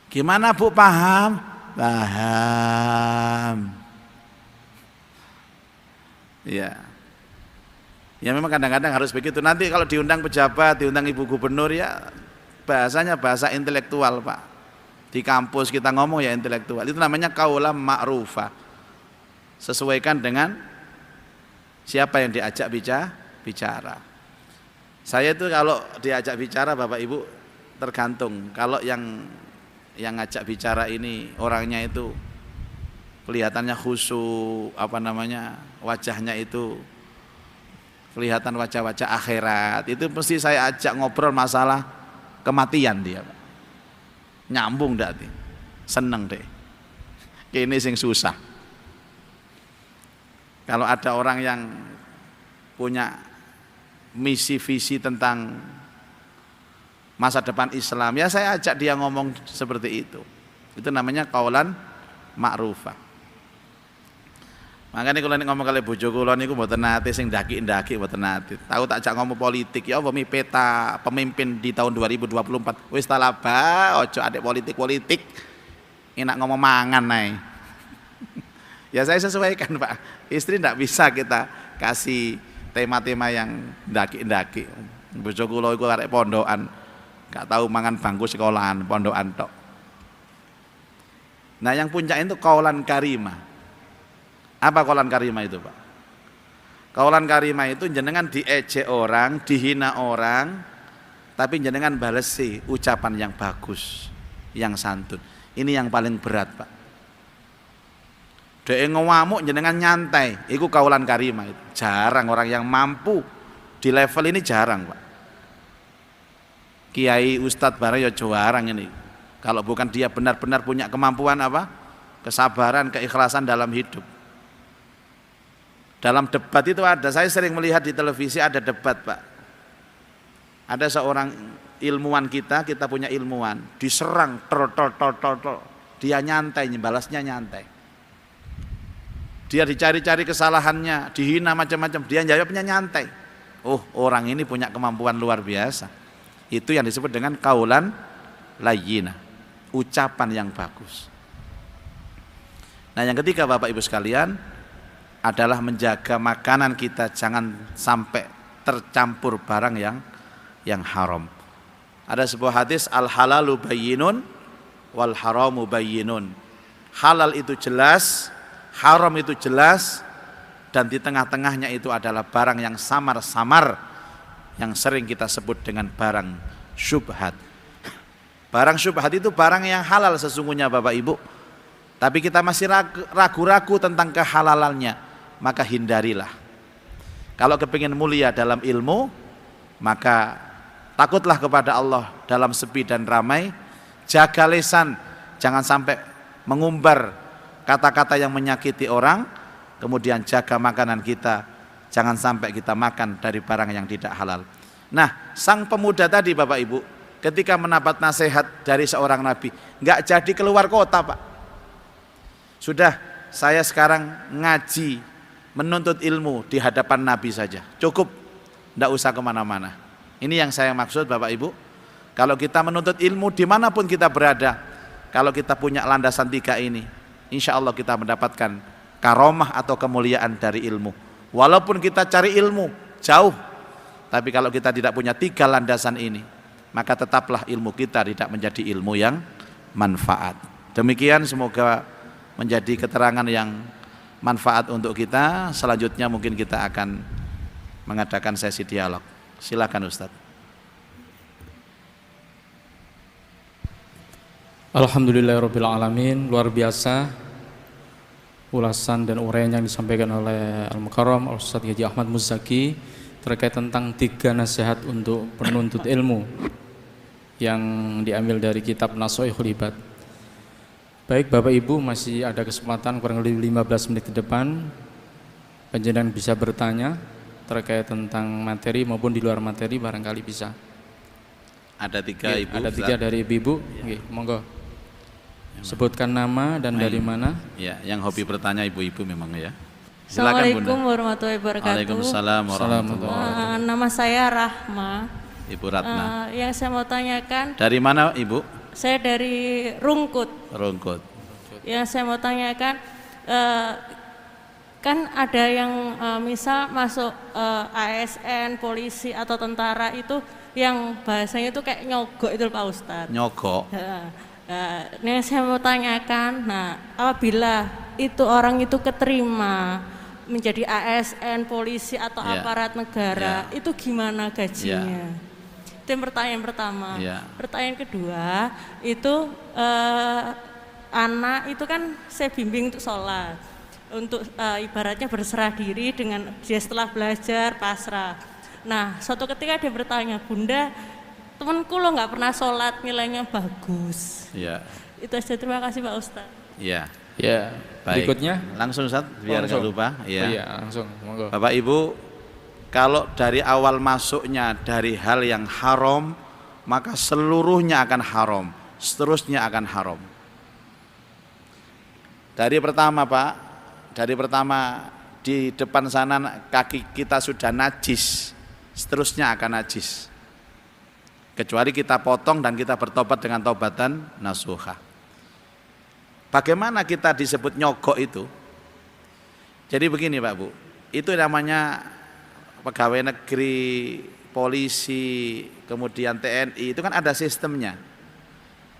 Gimana Bu paham? Paham. Ya. Ya memang kadang-kadang harus begitu. Nanti kalau diundang pejabat, diundang Ibu Gubernur ya bahasanya bahasa intelektual Pak. Di kampus kita ngomong ya intelektual. Itu namanya qaulan ma'rufah. Sesuaikan dengan siapa yang diajak bicara. Saya itu kalau diajak bicara Bapak Ibu tergantung. Kalau yang ngajak bicara ini orangnya itu kelihatannya khusyuk, wajahnya itu kelihatan wajah-wajah akhirat. Itu mesti saya ajak ngobrol masalah kematian dia, Pak. Nyambung ndak sih? Seneng deh. Ini sing susah. Kalau ada orang yang punya misi visi tentang masa depan Islam, ya saya ajak dia ngomong seperti itu. Itu namanya qaulan ma'rufah. Makanya kalau ngomong kali bojo kula niku mboten nate sing ndaki-ndaki mboten nate. Tahu tak jak ngomong politik ya apa peta pemimpin di tahun 2024. Wis talaba ojo adek politik-politik. Enak ngomong mangan nae. Ya saya sesuaikan Pak. Istri ndak bisa kita kasih tema-tema yang ndaki-ndaki. Bojo kula iku arek pondokan. Gak tahu mangan bangku sekolahan, pondokan tok. Nah, yang puncak itu qaulan karimah. Apa qaulan karimah itu, Pak? Qaulan karimah itu jenengan diejek orang, dihina orang, tapi jenengan balesi ucapan yang bagus, yang santun. Ini yang paling berat, Pak. Dek ngamuk jenengan nyantai, itu qaulan karimah itu. Jarang orang yang mampu di level ini jarang, Pak. Kiai Ustadz barang ya jarang ini. Kalau bukan dia benar-benar punya kemampuan apa? Kesabaran, keikhlasan dalam hidup. Dalam debat itu ada, saya sering melihat di televisi ada debat Pak. Ada seorang ilmuwan kita punya ilmuwan, diserang, dia nyantai, balasnya nyantai. Dia dicari-cari kesalahannya, dihina macam-macam, dia jawabnya nyantai. Oh, orang ini punya kemampuan luar biasa. Itu yang disebut dengan qaulan layyinah, ucapan yang bagus. Nah, yang ketiga Bapak Ibu sekalian adalah menjaga makanan kita jangan sampai tercampur barang yang haram. Ada sebuah hadis al halalu bayyinun wal haramu bayyinun. Halal itu jelas, haram itu jelas, dan di tengah-tengahnya itu adalah barang yang samar-samar yang sering kita sebut dengan barang syubhat. Barang syubhat itu barang yang halal sesungguhnya Bapak Ibu, tapi kita masih ragu-ragu tentang kehalalannya, maka hindarilah. Kalau kepingin mulia dalam ilmu, maka takutlah kepada Allah dalam sepi dan ramai, jaga lisan, jangan sampai mengumbar kata-kata yang menyakiti orang, kemudian jaga makanan kita, jangan sampai kita makan dari barang yang tidak halal. Nah, sang pemuda tadi Bapak Ibu, ketika mendapat nasihat dari seorang nabi, nggak jadi keluar kota Pak. Sudah saya sekarang ngaji, menuntut ilmu di hadapan Nabi saja, cukup, tidak usah kemana-mana. Ini yang saya maksud Bapak Ibu. Kalau kita menuntut ilmu dimanapun kita berada, kalau kita punya landasan 3 ini, insya Allah kita mendapatkan karomah atau kemuliaan dari ilmu. Walaupun kita cari ilmu jauh, tapi kalau kita tidak punya 3 landasan ini, maka tetaplah ilmu kita tidak menjadi ilmu yang manfaat. Demikian, semoga menjadi keterangan yang manfaat untuk kita. Selanjutnya mungkin kita akan mengadakan sesi dialog. Silakan Ustadz. Alhamdulillahirrabbilalamin. Luar biasa ulasan dan uraian yang disampaikan oleh Al-Mukarram Al-Ustadz Haji Ahmad Muzaki terkait tentang 3 nasihat untuk penuntut ilmu yang diambil dari kitab Nasha'ihul Ibad. Baik Bapak Ibu, masih ada kesempatan kurang lebih 15 menit ke depan panjenengan bisa bertanya terkait tentang materi maupun di luar materi, barangkali bisa. Ada 3 Ibu. Ada 3 dari Ibu. Ya. Monggo. Sebutkan nama dan dari mana. Ya, yang hobi bertanya ibu-ibu memang ya. Silakan Assalamualaikum Bunda. warahmatullahi wabarakatuh. Waalaikumsalam warahmatullahi wabarakatuh. Nama saya Rahma. Ibu Ratna. Yang saya mau tanyakan, Dari mana Ibu? saya dari Rungkut. Rungkut. Yang saya mau tanyakan, kan ada yang misal masuk ASN, polisi atau tentara itu yang bahasanya itu kayak nyogok itu Pak Ustadz. Nyogok. Yang saya mau tanyakan, apabila itu orang itu keterima menjadi ASN, polisi atau aparat negara, itu gimana gajinya? Itu yang pertanyaan pertama. Pertanyaan kedua, itu anak itu kan saya bimbing untuk sholat, untuk ibaratnya berserah diri dengan dia setelah belajar pasrah. Nah, suatu ketika dia bertanya, Bunda, temanku lo nggak pernah sholat, nilainya bagus. Ya. Itu aja, terima kasih Pak Ustadz. Ya. Ya. Baik. Berikutnya. Langsung Ustaz, biar nggak lupa. Ya. Iya, langsung. Monggo. Bapak Ibu, kalau dari awal masuknya dari hal yang haram, maka seluruhnya akan haram, seterusnya akan haram. Dari pertama Pak, di depan sana kaki kita sudah najis, seterusnya akan najis. Kecuali kita potong dan kita bertobat dengan taubatan nasuha. Bagaimana kita disebut nyogok itu? Jadi begini Pak Bu, itu namanya pegawai negeri, polisi, kemudian TNI, itu kan ada sistemnya.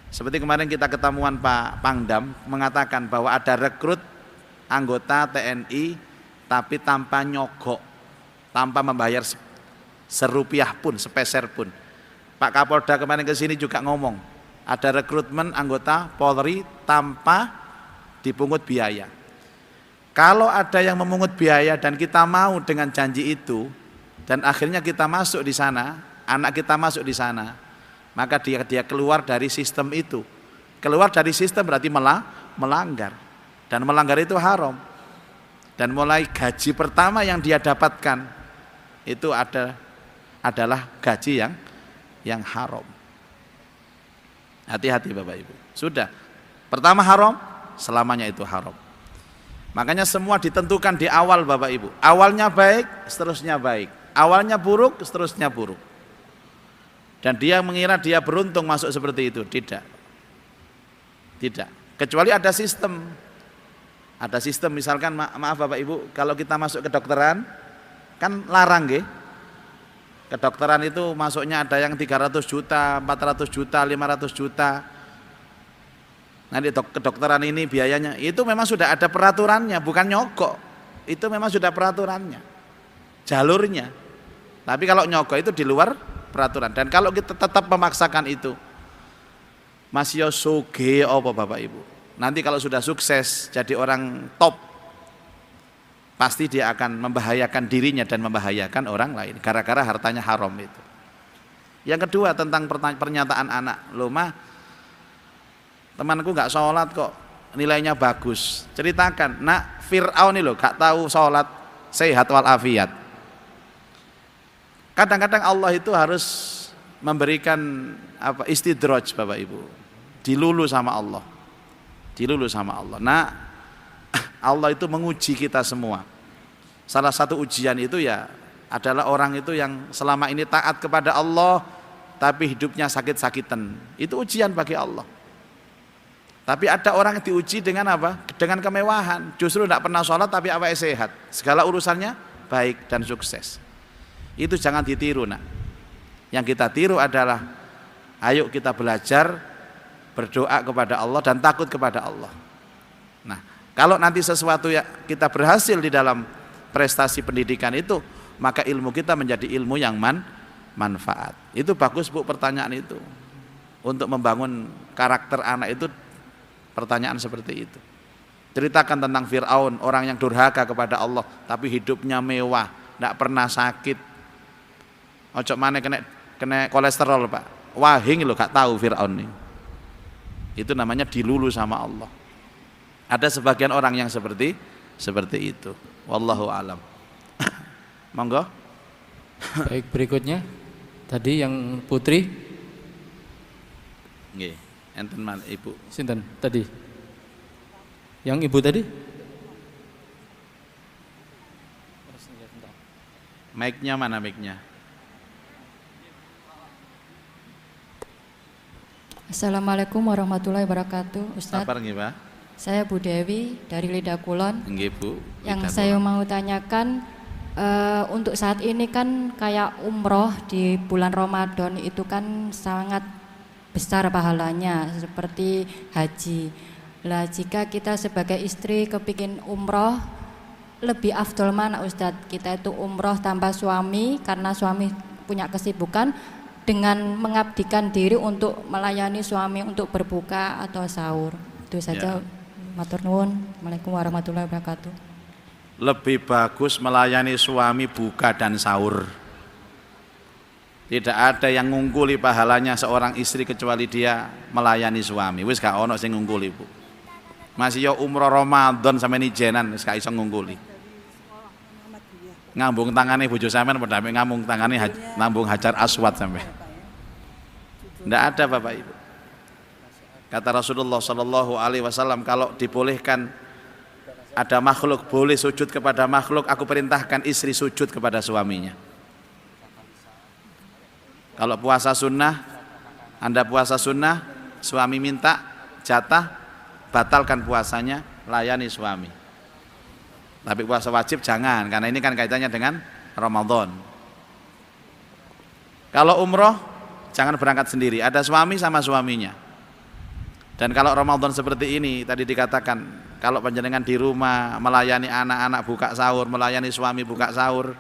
Seperti kemarin kita ketemuan Pak Pangdam mengatakan bahwa ada rekrut anggota TNI tapi tanpa nyogok, tanpa membayar serupiah pun, sepeser pun. Pak Kapolda kemarin ke sini juga ngomong, ada rekrutmen anggota Polri tanpa dipungut biaya. Kalau ada yang memungut biaya dan kita mau dengan janji itu, dan akhirnya kita masuk di sana, anak kita masuk di sana, maka dia keluar dari sistem itu. Keluar dari sistem berarti melanggar, dan melanggar itu haram. Dan mulai gaji pertama yang dia dapatkan itu adalah gaji yang haram. Hati-hati Bapak Ibu. Sudah, pertama haram, selamanya itu haram. Makanya semua ditentukan di awal Bapak Ibu. Awalnya baik, seterusnya baik. Awalnya buruk, seterusnya buruk. Dan dia mengira dia beruntung masuk seperti itu. Tidak. Kecuali ada sistem. Ada sistem, misalkan maaf Bapak Ibu, kalau kita masuk ke kedokteran, kan larang nggih. Kedokteran itu masuknya ada yang 300 juta, 400 juta, 500 juta. Nanti kedokteran ini biayanya, itu memang sudah ada peraturannya, bukan nyogok. Itu memang sudah peraturannya, jalurnya. Tapi kalau nyogok itu di luar peraturan. Dan kalau kita tetap memaksakan itu, Mas Yosuge apa Bapak Ibu, nanti kalau sudah sukses jadi orang top, pasti dia akan membahayakan dirinya dan membahayakan orang lain gara-gara hartanya haram itu. Yang kedua tentang pernyataan anak, loh mah temanku nggak sholat kok nilainya bagus. Ceritakan, nak Fir'aun ini loh gak tahu sholat, sehat walafiat. Kadang-kadang Allah itu harus memberikan istidraj Bapak Ibu, dilulu sama Allah. Nah Allah itu menguji kita semua. Salah satu ujian itu ya adalah orang itu yang selama ini taat kepada Allah tapi hidupnya sakit-sakitan. Itu ujian bagi Allah. Tapi ada orang yang diuji dengan apa? Dengan kemewahan. Justru tidak pernah sholat tapi awalnya sehat. Segala urusannya baik dan sukses. Itu jangan ditiru nak. Yang kita tiru adalah ayo kita belajar berdoa kepada Allah dan takut kepada Allah. Nah, kalau nanti sesuatu yang kita berhasil di dalam prestasi pendidikan itu, maka ilmu kita menjadi ilmu yang manfaat. Itu bagus Bu pertanyaan itu. Untuk membangun karakter anak itu pertanyaan seperti itu. Ceritakan tentang Fir'aun, orang yang durhaka kepada Allah tapi hidupnya mewah, tidak pernah sakit. Ojo mana kena kolesterol Pak. Wahing lo gak tahu Fir'aun ini. Itu namanya dilulu sama Allah. Ada sebagian orang yang seperti itu. Wallahu alam. Monggo. Baik, berikutnya tadi yang putri. Nggih, enten man Ibu. Sinten tadi? Yang ibu tadi? Mic-nya mana mic-nya? Assalamualaikum warahmatullahi wabarakatuh, Ustadz. Sabar nggih, Pak. Saya Bu Dewi dari Lidah Kulon. Nggih, Bu. Yang saya mau tanyakan untuk saat ini kan kayak umroh di bulan Ramadan itu kan sangat besar pahalanya seperti haji. Lah jika kita sebagai istri kepingin umroh, lebih afdol mana Ustadz? Kita itu umroh tanpa suami karena suami punya kesibukan, dengan mengabdikan diri untuk melayani suami untuk berbuka atau sahur. Itu saja. Matur nuwun. Assalamualaikum warahmatullahi wabarakatuh. Lebih bagus melayani suami buka dan sahur. Tidak ada yang ngungkuli pahalanya seorang istri kecuali dia melayani suami. Wis gak ono sing ngungkuli, Bu. Masih yo umroh Ramadan sampe nijenan wis gak iso ngungkuli. Ngambung tangane bojo sampean padha ngambung tangane nambung Hajar Aswad sampe. Tidak ada Bapak Ibu. Kata Rasulullah Shallallahu Alaihi Wasallam, kalau dibolehkan ada makhluk boleh sujud kepada makhluk, aku perintahkan istri sujud kepada suaminya. Kalau puasa sunnah, Anda puasa sunnah, suami minta jatah, batalkan puasanya, layani suami. Tapi puasa wajib jangan, karena ini kan kaitannya dengan Ramadan. Kalau umroh, jangan berangkat sendiri, ada suami sama suaminya. Dan kalau Ramadan seperti ini, tadi dikatakan, kalau panjenengan di rumah melayani anak-anak buka sahur, melayani suami buka sahur,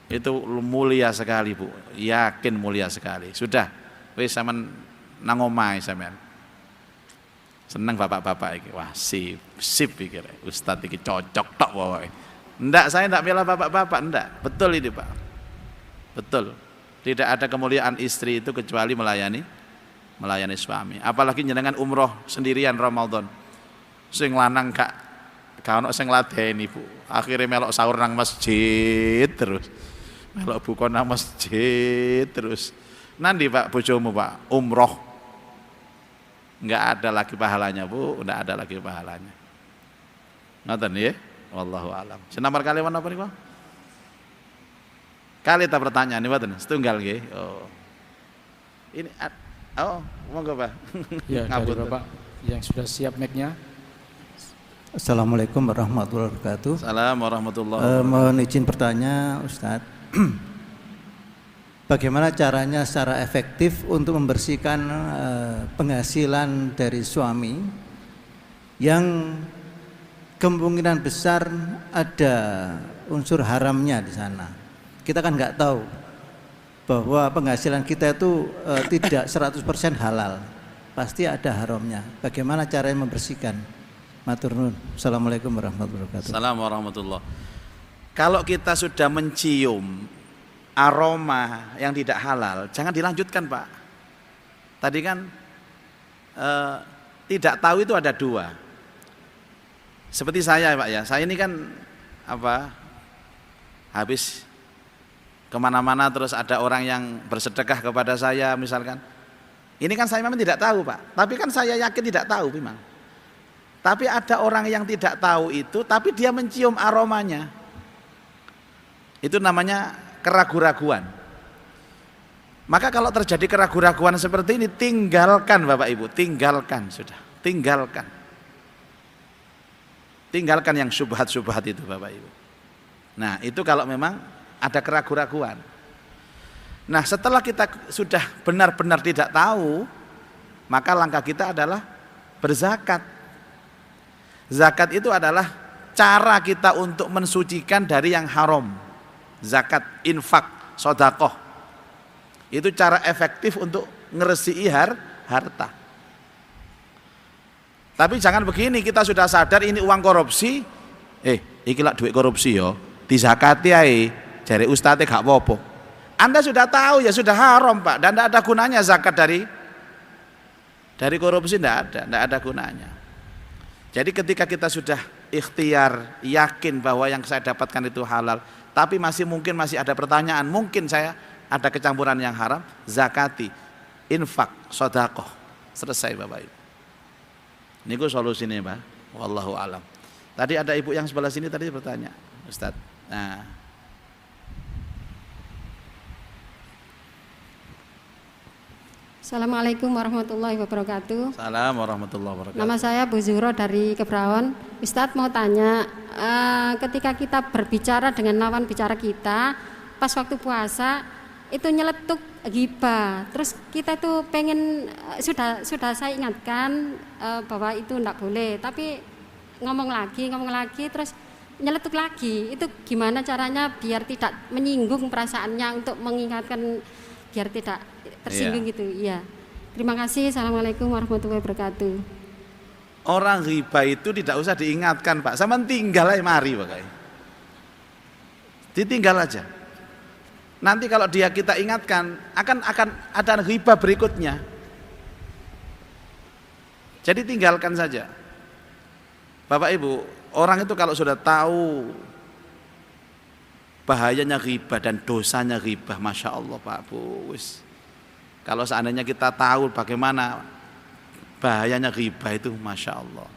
itu mulia sekali Bu, yakin mulia sekali. Sudah, wis sampean nang omahe sampean. Seneng bapak-bapak iki. Wah, sip iki. Ustadz iki cocok tok pokoke. Enggak, saya enggak bela bapak-bapak, enggak. Betul ini, Pak. Betul. Tidak ada kemuliaan istri itu kecuali melayani suami. Apalagi jenengan umroh sendirian Ramadan. Sing lanang gak ono sing ladeni, Bu. Akhirnya melok sahur nang masjid terus. Melok buka nang masjid terus. Nanti Pak bojomu, Pak, umroh enggak ada lagi pahalanya, Bu, enggak ada lagi pahalanya. Ngoten nggih? Wallahu alam. Senamar kali napa niku? Kali ta pertanyaan niku mboten? Setunggal nggih. Oh. Ini monggo Pak. Ya, dari Bapak yang sudah siap mic-nya. Assalamualaikum warahmatullahi wabarakatuh. Assalamualaikum warahmatullahi wabarakatuh. Mohon izin bertanya, Ustadz. Bagaimana caranya secara efektif untuk membersihkan penghasilan dari suami yang kemungkinan besar ada unsur haramnya di sana. Kita kan nggak tahu bahwa penghasilan kita itu tidak 100% halal, pasti ada haramnya. Bagaimana caranya membersihkan? Matur nuwun. Assalamualaikum warahmatullahi wabarakatuh. Assalamualaikum warahmatullahi wabarakatuh. Kalau kita sudah mencium aroma yang tidak halal, jangan dilanjutkan Pak. Tadi kan tidak tahu itu ada dua. Seperti saya Pak ya, saya ini kan habis kemana-mana terus ada orang yang bersedekah kepada saya misalkan. Ini kan saya memang tidak tahu Pak, tapi kan saya yakin tidak tahu memang. Tapi ada orang yang tidak tahu itu, tapi dia mencium aromanya. Itu namanya keraguan-raguan. Maka kalau terjadi keraguan-raguan seperti ini, tinggalkan Bapak Ibu, tinggalkan sudah, tinggalkan. Tinggalkan yang syubhat-syubhat itu Bapak Ibu. Nah itu kalau memang ada keraguan-raguan. Nah setelah kita sudah benar-benar tidak tahu, maka langkah kita adalah berzakat. Zakat itu adalah cara kita untuk mensucikan dari yang haram. Zakat, infak, sedekah. Itu cara efektif untuk ngeresiki harta. Tapi jangan begini, kita sudah sadar ini uang korupsi. Iki lak duit korupsi yo, dizakati ae. Jare ustadz gak apa-apa. Anda sudah tahu ya sudah haram Pak, dan tidak ada gunanya zakat dari korupsi, tidak ada gunanya. Jadi ketika kita sudah ikhtiar, yakin bahwa yang saya dapatkan itu halal, tapi masih ada pertanyaan, mungkin saya ada kecampuran yang haram, zakati, infak, sedekah, selesai Bapak Ibu. Niku solusinya Pak, wallahu alam. Tadi ada ibu yang sebelah sini tadi bertanya, Ustaz. Nah, Assalamualaikum warahmatullahi wabarakatuh. Assalamualaikum warahmatullahi wabarakatuh. Nama saya Bu Zuhro dari Kebraon. Ustadz mau tanya, ketika kita berbicara dengan lawan bicara kita, pas waktu puasa itu nyeletuk ghibah. Terus kita tuh pengen sudah saya ingatkan bahwa itu enggak boleh, tapi ngomong lagi, terus nyeletuk lagi. Itu gimana caranya biar tidak menyinggung perasaannya, untuk mengingatkan biar tidak tersinggung gitu. Iya. Terima kasih. Assalamualaikum warahmatullahi wabarakatuh. Orang riba itu tidak usah diingatkan Pak, sama tinggal aja mari Pak. Ditinggal aja. Nanti kalau dia kita ingatkan akan ada riba berikutnya. Jadi tinggalkan saja. Bapak Ibu, orang itu kalau sudah tahu bahayanya riba dan dosanya riba, Masya Allah Pak Bu, kalau seandainya kita tahu bagaimana bahayanya riba itu, Masya Allah.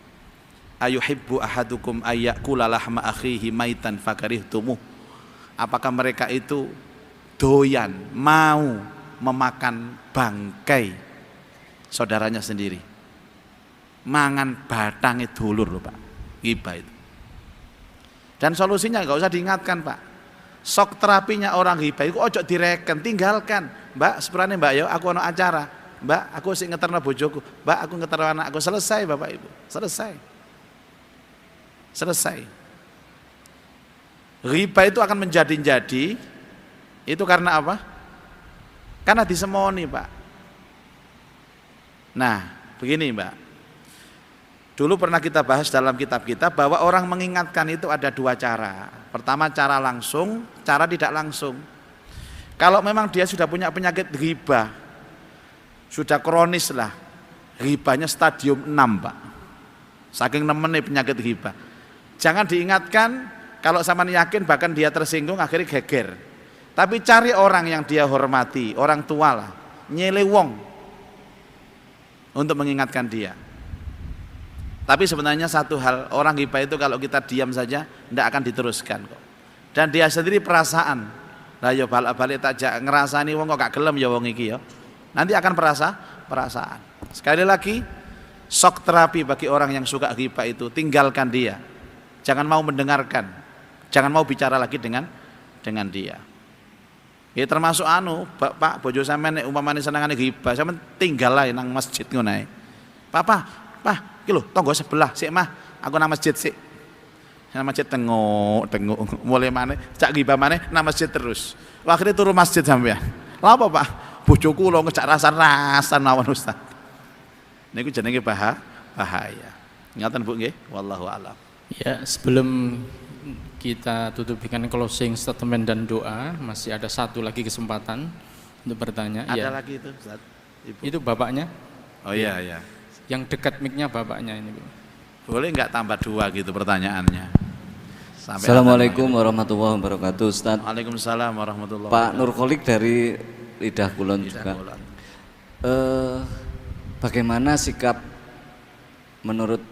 Ayuhibbu ahadukum ayyakula lahma akhihi maitan fakarihtumuh. Apakah mereka itu doyan, mau memakan bangkai saudaranya sendiri, mangan batangnya dulur loh Pak, riba itu. Dan solusinya nggak usah diingatkan Pak. Sok terapinya orang riba itu ojo direken, tinggalkan. Mbak, sepurane Mbak yo, aku ono acara. Mbak, aku sing ngeterno bojoku. Mbak, aku ngeterno anakku. Selesai Bapak Ibu, selesai. Riba itu akan menjadi-jadi. Itu karena apa? Karena disemoni Pak. Nah, begini Mbak. Dulu pernah kita bahas dalam kitab kita bahwa orang mengingatkan itu ada dua cara. Pertama cara langsung, cara tidak langsung. Kalau memang dia sudah punya penyakit riba, sudah kronis lah, ribanya stadium 6 Pak, saking nemennya penyakit riba, jangan diingatkan. Kalau sama yakin bahkan dia tersinggung akhirnya geger. Tapi cari orang yang dia hormati, orang tua lah, nyele wong untuk mengingatkan dia. Tapi sebenarnya satu hal, orang riba itu kalau kita diam saja tidak akan diteruskan kok. Dan dia sendiri perasaan. Lah ya balik-balik tak ngerasani wong kok gak gelem ya wong iki ya. Nanti akan perasaan. Sekali lagi, shock terapi bagi orang yang suka riba itu, tinggalkan dia. Jangan mau mendengarkan. Jangan mau bicara lagi dengan dia. Ya termasuk Pak bojo sampean nek umpamane senengane riba, sampean tinggal ae nang masjid ngono ae. Pak, iki lho tangga sebelah sik mah, aku nang masjid sik. Nang masjid tengok mulai mana cak riba mana nang masjid terus. Akhirnya turun masjid sampean. Lha apa Pak? Bojoku lho ngejak rasan-rasan mawon Ustaz. Niku jenenge bahaya. Ngaten Bu nggih, wallahu a'lam. Ya, sebelum kita tutup dengan closing statement dan doa, masih ada satu lagi kesempatan untuk bertanya. Ada lagi itu Ustaz, Ibu. Itu bapaknya. Oh iya. Yang dekat mic-nya bapaknya ini, Bu. Boleh nggak tambah dua gitu pertanyaannya? Assalamualaikum warahmatullahi wabarakatuh Ustaz. Waalaikumsalam warahmatullahi Pak wabarakatuh. Nurkolik dari Lidah Kulon juga. Bagaimana sikap menurut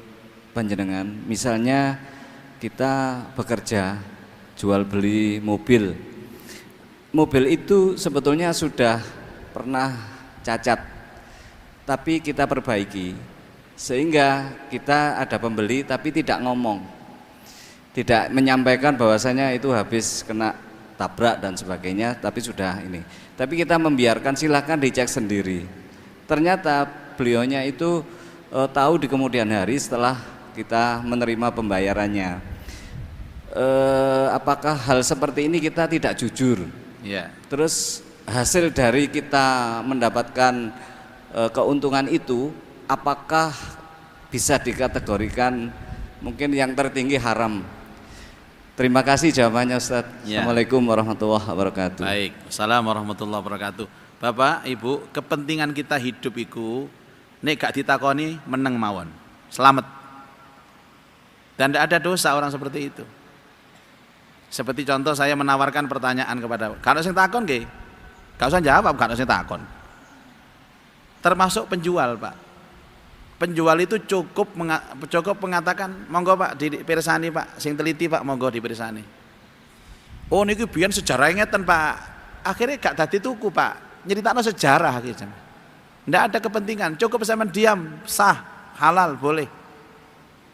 panjenengan, misalnya kita bekerja jual beli mobil. Mobil itu sebetulnya sudah pernah cacat, tapi kita perbaiki sehingga kita ada pembeli tapi tidak ngomong, tidak menyampaikan bahwasanya itu habis kena tabrak dan sebagainya, tapi sudah ini. Tapi kita membiarkan, silahkan dicek sendiri. Ternyata beliaunya itu tahu di kemudian hari setelah kita menerima pembayarannya. Apakah hal seperti ini kita tidak jujur? Ya. Terus hasil dari kita mendapatkan keuntungan itu, apakah bisa dikategorikan mungkin yang tertinggi haram? Terima kasih jawabannya Ustaz. Ya. Assalamualaikum warahmatullahi wabarakatuh. Baik, assalamualaikum warahmatullahi wabarakatuh. Bapak, Ibu, kepentingan kita hidup iku nek gak ditakoni meneng mawon. Selamat. Dan tidak ada dosa orang seperti itu. Seperti contoh saya menawarkan pertanyaan kepada, kalau sing takon nggih, gak usah jawab, kalau sing takon. Termasuk penjual, Pak. Penjual itu cukup mengatakan, monggo Pak dipirsani Pak, sing teliti Pak, monggo dipirsani. Oh niki biyen sejarah ngeten Pak. Akhirnya gak dadi tuku Pak. Nyeritakno sejarah gitu. Ndak ada kepentingan, cukup sampean diam, sah, halal, boleh.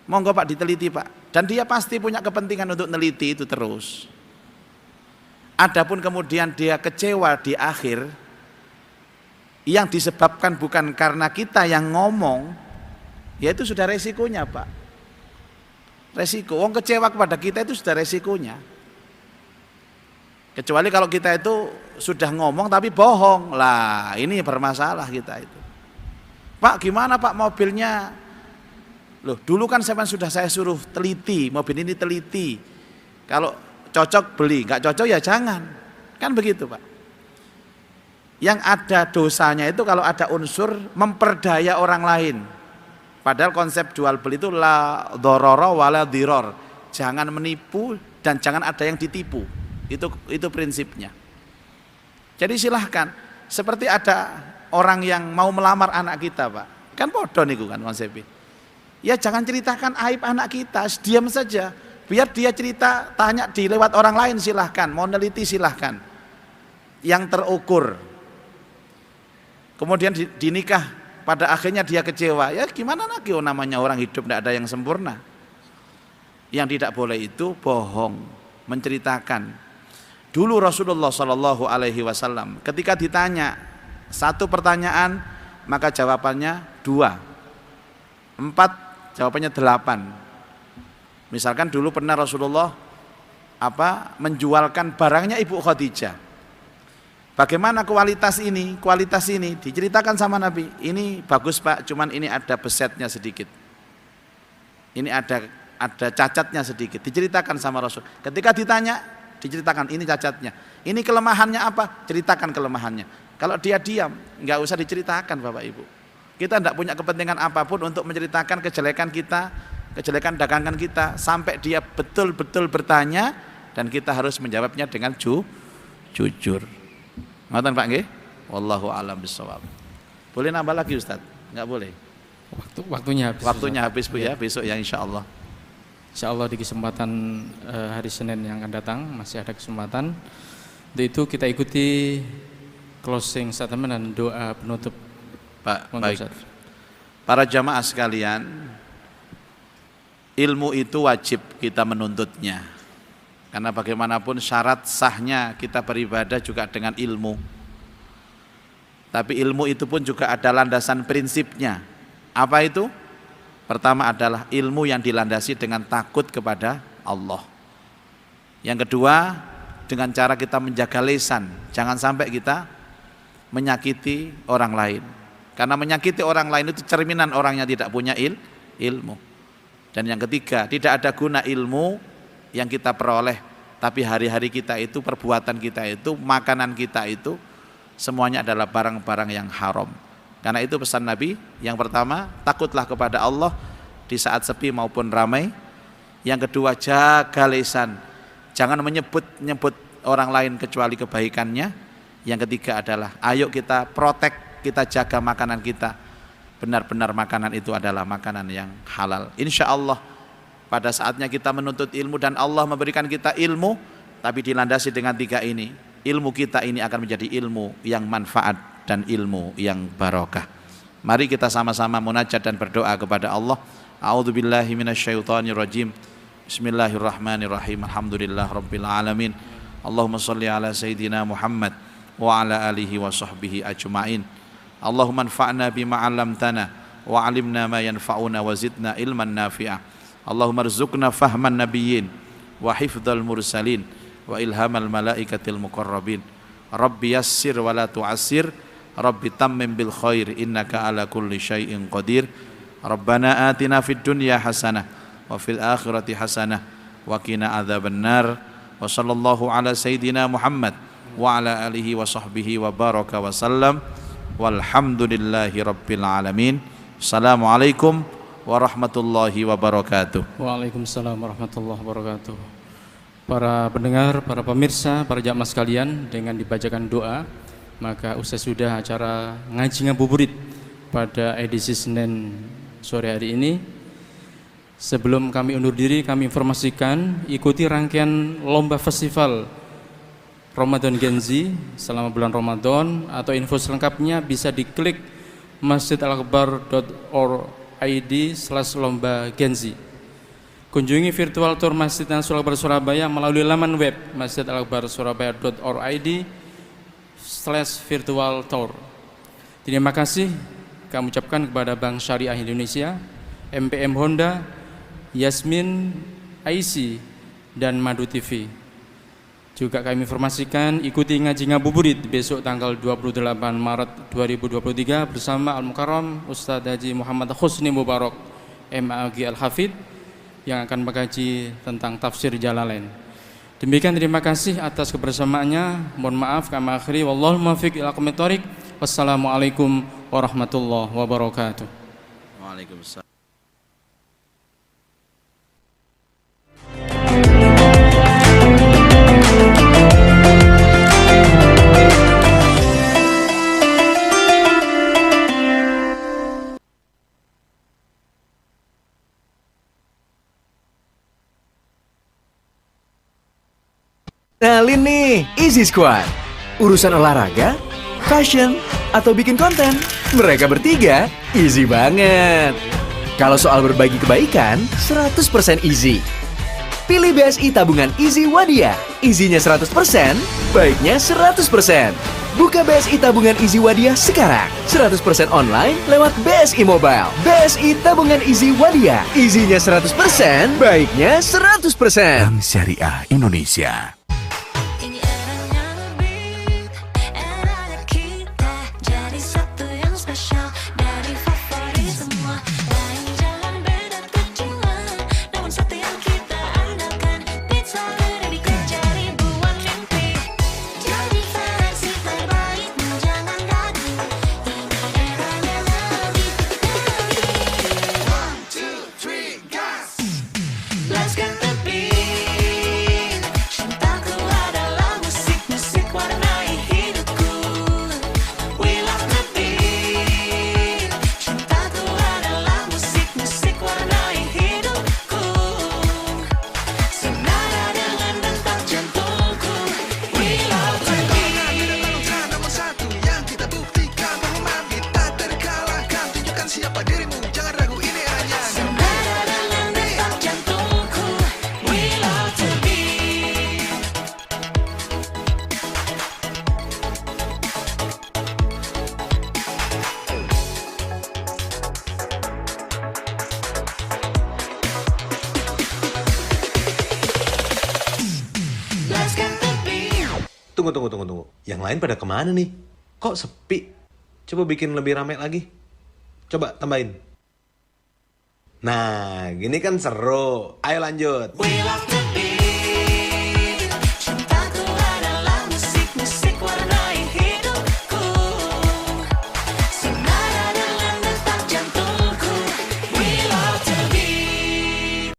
Monggo Pak diteliti Pak. Dan dia pasti punya kepentingan untuk neliti itu terus. Adapun kemudian dia kecewa di akhir, yang disebabkan bukan karena kita yang ngomong, ya itu sudah resikonya Pak. Resiko, wong kecewa kepada kita itu sudah resikonya. Kecuali kalau kita itu sudah ngomong tapi bohong, lah ini bermasalah kita itu. Pak gimana Pak mobilnya? Loh dulu kan sudah saya suruh teliti, mobil ini teliti. Kalau cocok beli, nggak cocok ya jangan. Kan begitu Pak. Yang ada dosanya itu kalau ada unsur memperdaya orang lain. Padahal konsep jual beli itu la dororo wala diror. Jangan menipu dan jangan ada yang ditipu. Itu prinsipnya. Jadi silahkan. Seperti ada orang yang mau melamar anak kita Pak. Kan bodoh niku kan konsepnya. Ya jangan ceritakan aib anak kita, diam saja. Biar dia cerita, tanya di lewat orang lain silahkan. Mau neliti silahkan. Yang terukur. Kemudian dinikah, pada akhirnya dia kecewa. Ya gimana lagi, namanya orang hidup tidak ada yang sempurna. Yang tidak boleh itu bohong, menceritakan. Dulu Rasulullah Shallallahu Alaihi Wasallam ketika ditanya satu pertanyaan maka jawabannya 2, 4 jawabannya 8. Misalkan dulu pernah Rasulullah menjualkan barangnya Ibu Khadijah. Bagaimana kualitas ini? Kualitas ini diceritakan sama Nabi. Ini bagus Pak, cuman ini ada besetnya sedikit. Ini ada cacatnya sedikit. Diceritakan sama Rasul. Ketika ditanya, diceritakan ini cacatnya. Ini kelemahannya apa? Ceritakan kelemahannya. Kalau dia diam, nggak usah diceritakan Bapak Ibu. Kita tidak punya kepentingan apapun untuk menceritakan kejelekan kita, kejelekan dagangan kita, sampai dia betul-betul bertanya dan kita harus menjawabnya dengan jujur. Ngoten Pak nggih? Wallahu a'lam bishawab. Boleh nambah lagi Ustaz? Enggak boleh. Waktunya habis. Waktunya habis Bu ya, besok ya insyaallah. Insyaallah di kesempatan hari Senin yang akan datang masih ada kesempatan. Untuk itu kita ikuti closing statement dan doa penutup. Pak, baik. Para jamaah sekalian, ilmu itu wajib kita menuntutnya. Karena bagaimanapun syarat sahnya kita beribadah juga dengan ilmu. Tapi ilmu itu pun juga ada landasan prinsipnya. Apa itu? Pertama adalah ilmu yang dilandasi dengan takut kepada Allah. Yang kedua, dengan cara kita menjaga lisan. Jangan sampai kita menyakiti orang lain. Karena menyakiti orang lain itu cerminan orangnya tidak punya ilmu. Dan yang ketiga, tidak ada guna ilmu yang kita peroleh, tapi hari-hari kita itu, perbuatan kita itu, makanan kita itu semuanya adalah barang-barang yang haram. Karena itu pesan Nabi, yang pertama takutlah kepada Allah di saat sepi maupun ramai. Yang kedua, jaga lisan, jangan menyebut orang lain kecuali kebaikannya. Yang ketiga adalah ayo kita protek, kita jaga makanan kita. benar-benar makanan itu adalah makanan yang halal. Insya Allah pada saatnya kita menuntut ilmu dan Allah memberikan kita ilmu, tapi dilandasi dengan 3 ini, ilmu kita ini akan menjadi ilmu yang manfaat dan ilmu yang barokah. Mari kita sama-sama munajat dan berdoa kepada Allah. A'udzubillahi minasyaitonirrajim. Bismillahirrahmanirrahim. Alhamdulillah rabbil alamin. Allahumma shalli ala sayyidina Muhammad wa ala alihi wa sahbihi ajma'in. Allahumma anfa'na bima 'allamtana wa 'allimna ma yanfa'una wa zidna ilman nafi'a. Allahumma rzuqna fahman nabiyyin wa hifdzal mursalin wa ilhamal malaikatil muqarrabin. Rabbi yassir wa la tu'assir, Rabbi tammim bil khair, innaka ala kulli syai'in qadir. Rabbana atina fid dunya hasanah wa fil akhirati hasanah wa qina adzabannar. Wa sallallahu ala sayyidina Muhammad wa ala alihi wa sahbihi wa baraka wa sallam. Walhamdulillahi rabbil alamin. Assalamualaikum warahmatullahi wabarakatuh. Waalaikumsalam warahmatullahi wabarakatuh. Para pendengar, para pemirsa, para jamaah sekalian, dengan dibacakan doa, maka usai sudah acara ngaji ngabuburit pada edisi Senin sore hari ini. Sebelum kami undur diri, kami informasikan ikuti rangkaian lomba festival Ramadan Genzi selama bulan Ramadan, atau info selengkapnya bisa diklik masjidalakbar.org/lomba Genzi. Kunjungi virtual tour Masjid Nasional Al-Akbar Surabaya melalui laman web masjidalakbarsurabaya.org/virtual tour. Terima kasih kami ucapkan kepada Bank Syariah Indonesia, MPM Honda, Yasmin IC, dan Madu TV. Juga kami informasikan ikuti ngaji ngabuburit besok tanggal 28 Maret 2023 bersama Al-Mukarram Ustadz Haji Muhammad Husni Mubarak MAG Al-Hafidh yang akan mengkaji tentang tafsir Jalalain. Demikian, terima kasih atas kebersamaannya. Mohon maaf kami akhiri, wallahul muwaffiq ila aqwamit thoriq. Wassalamualaikum warahmatullahi wabarakatuh. Waalaikumsalam. Kenalin nih, Easy Squad. Urusan olahraga, fashion, atau bikin konten, mereka bertiga easy banget. Kalau soal berbagi kebaikan, 100% easy. Pilih BSI tabungan Easy Wadia. Easy-nya 100%, baiknya 100%. Buka BSI tabungan Easy Wadia sekarang. 100% online lewat BSI Mobile. BSI tabungan Easy Wadia. Easy-nya 100%, baiknya 100%. Bank Syariah Indonesia. Tunggu. Yang lain pada kemana nih? Kok sepi? Coba bikin lebih ramai lagi. Coba tambahin. Nah, gini kan seru. Ayo lanjut.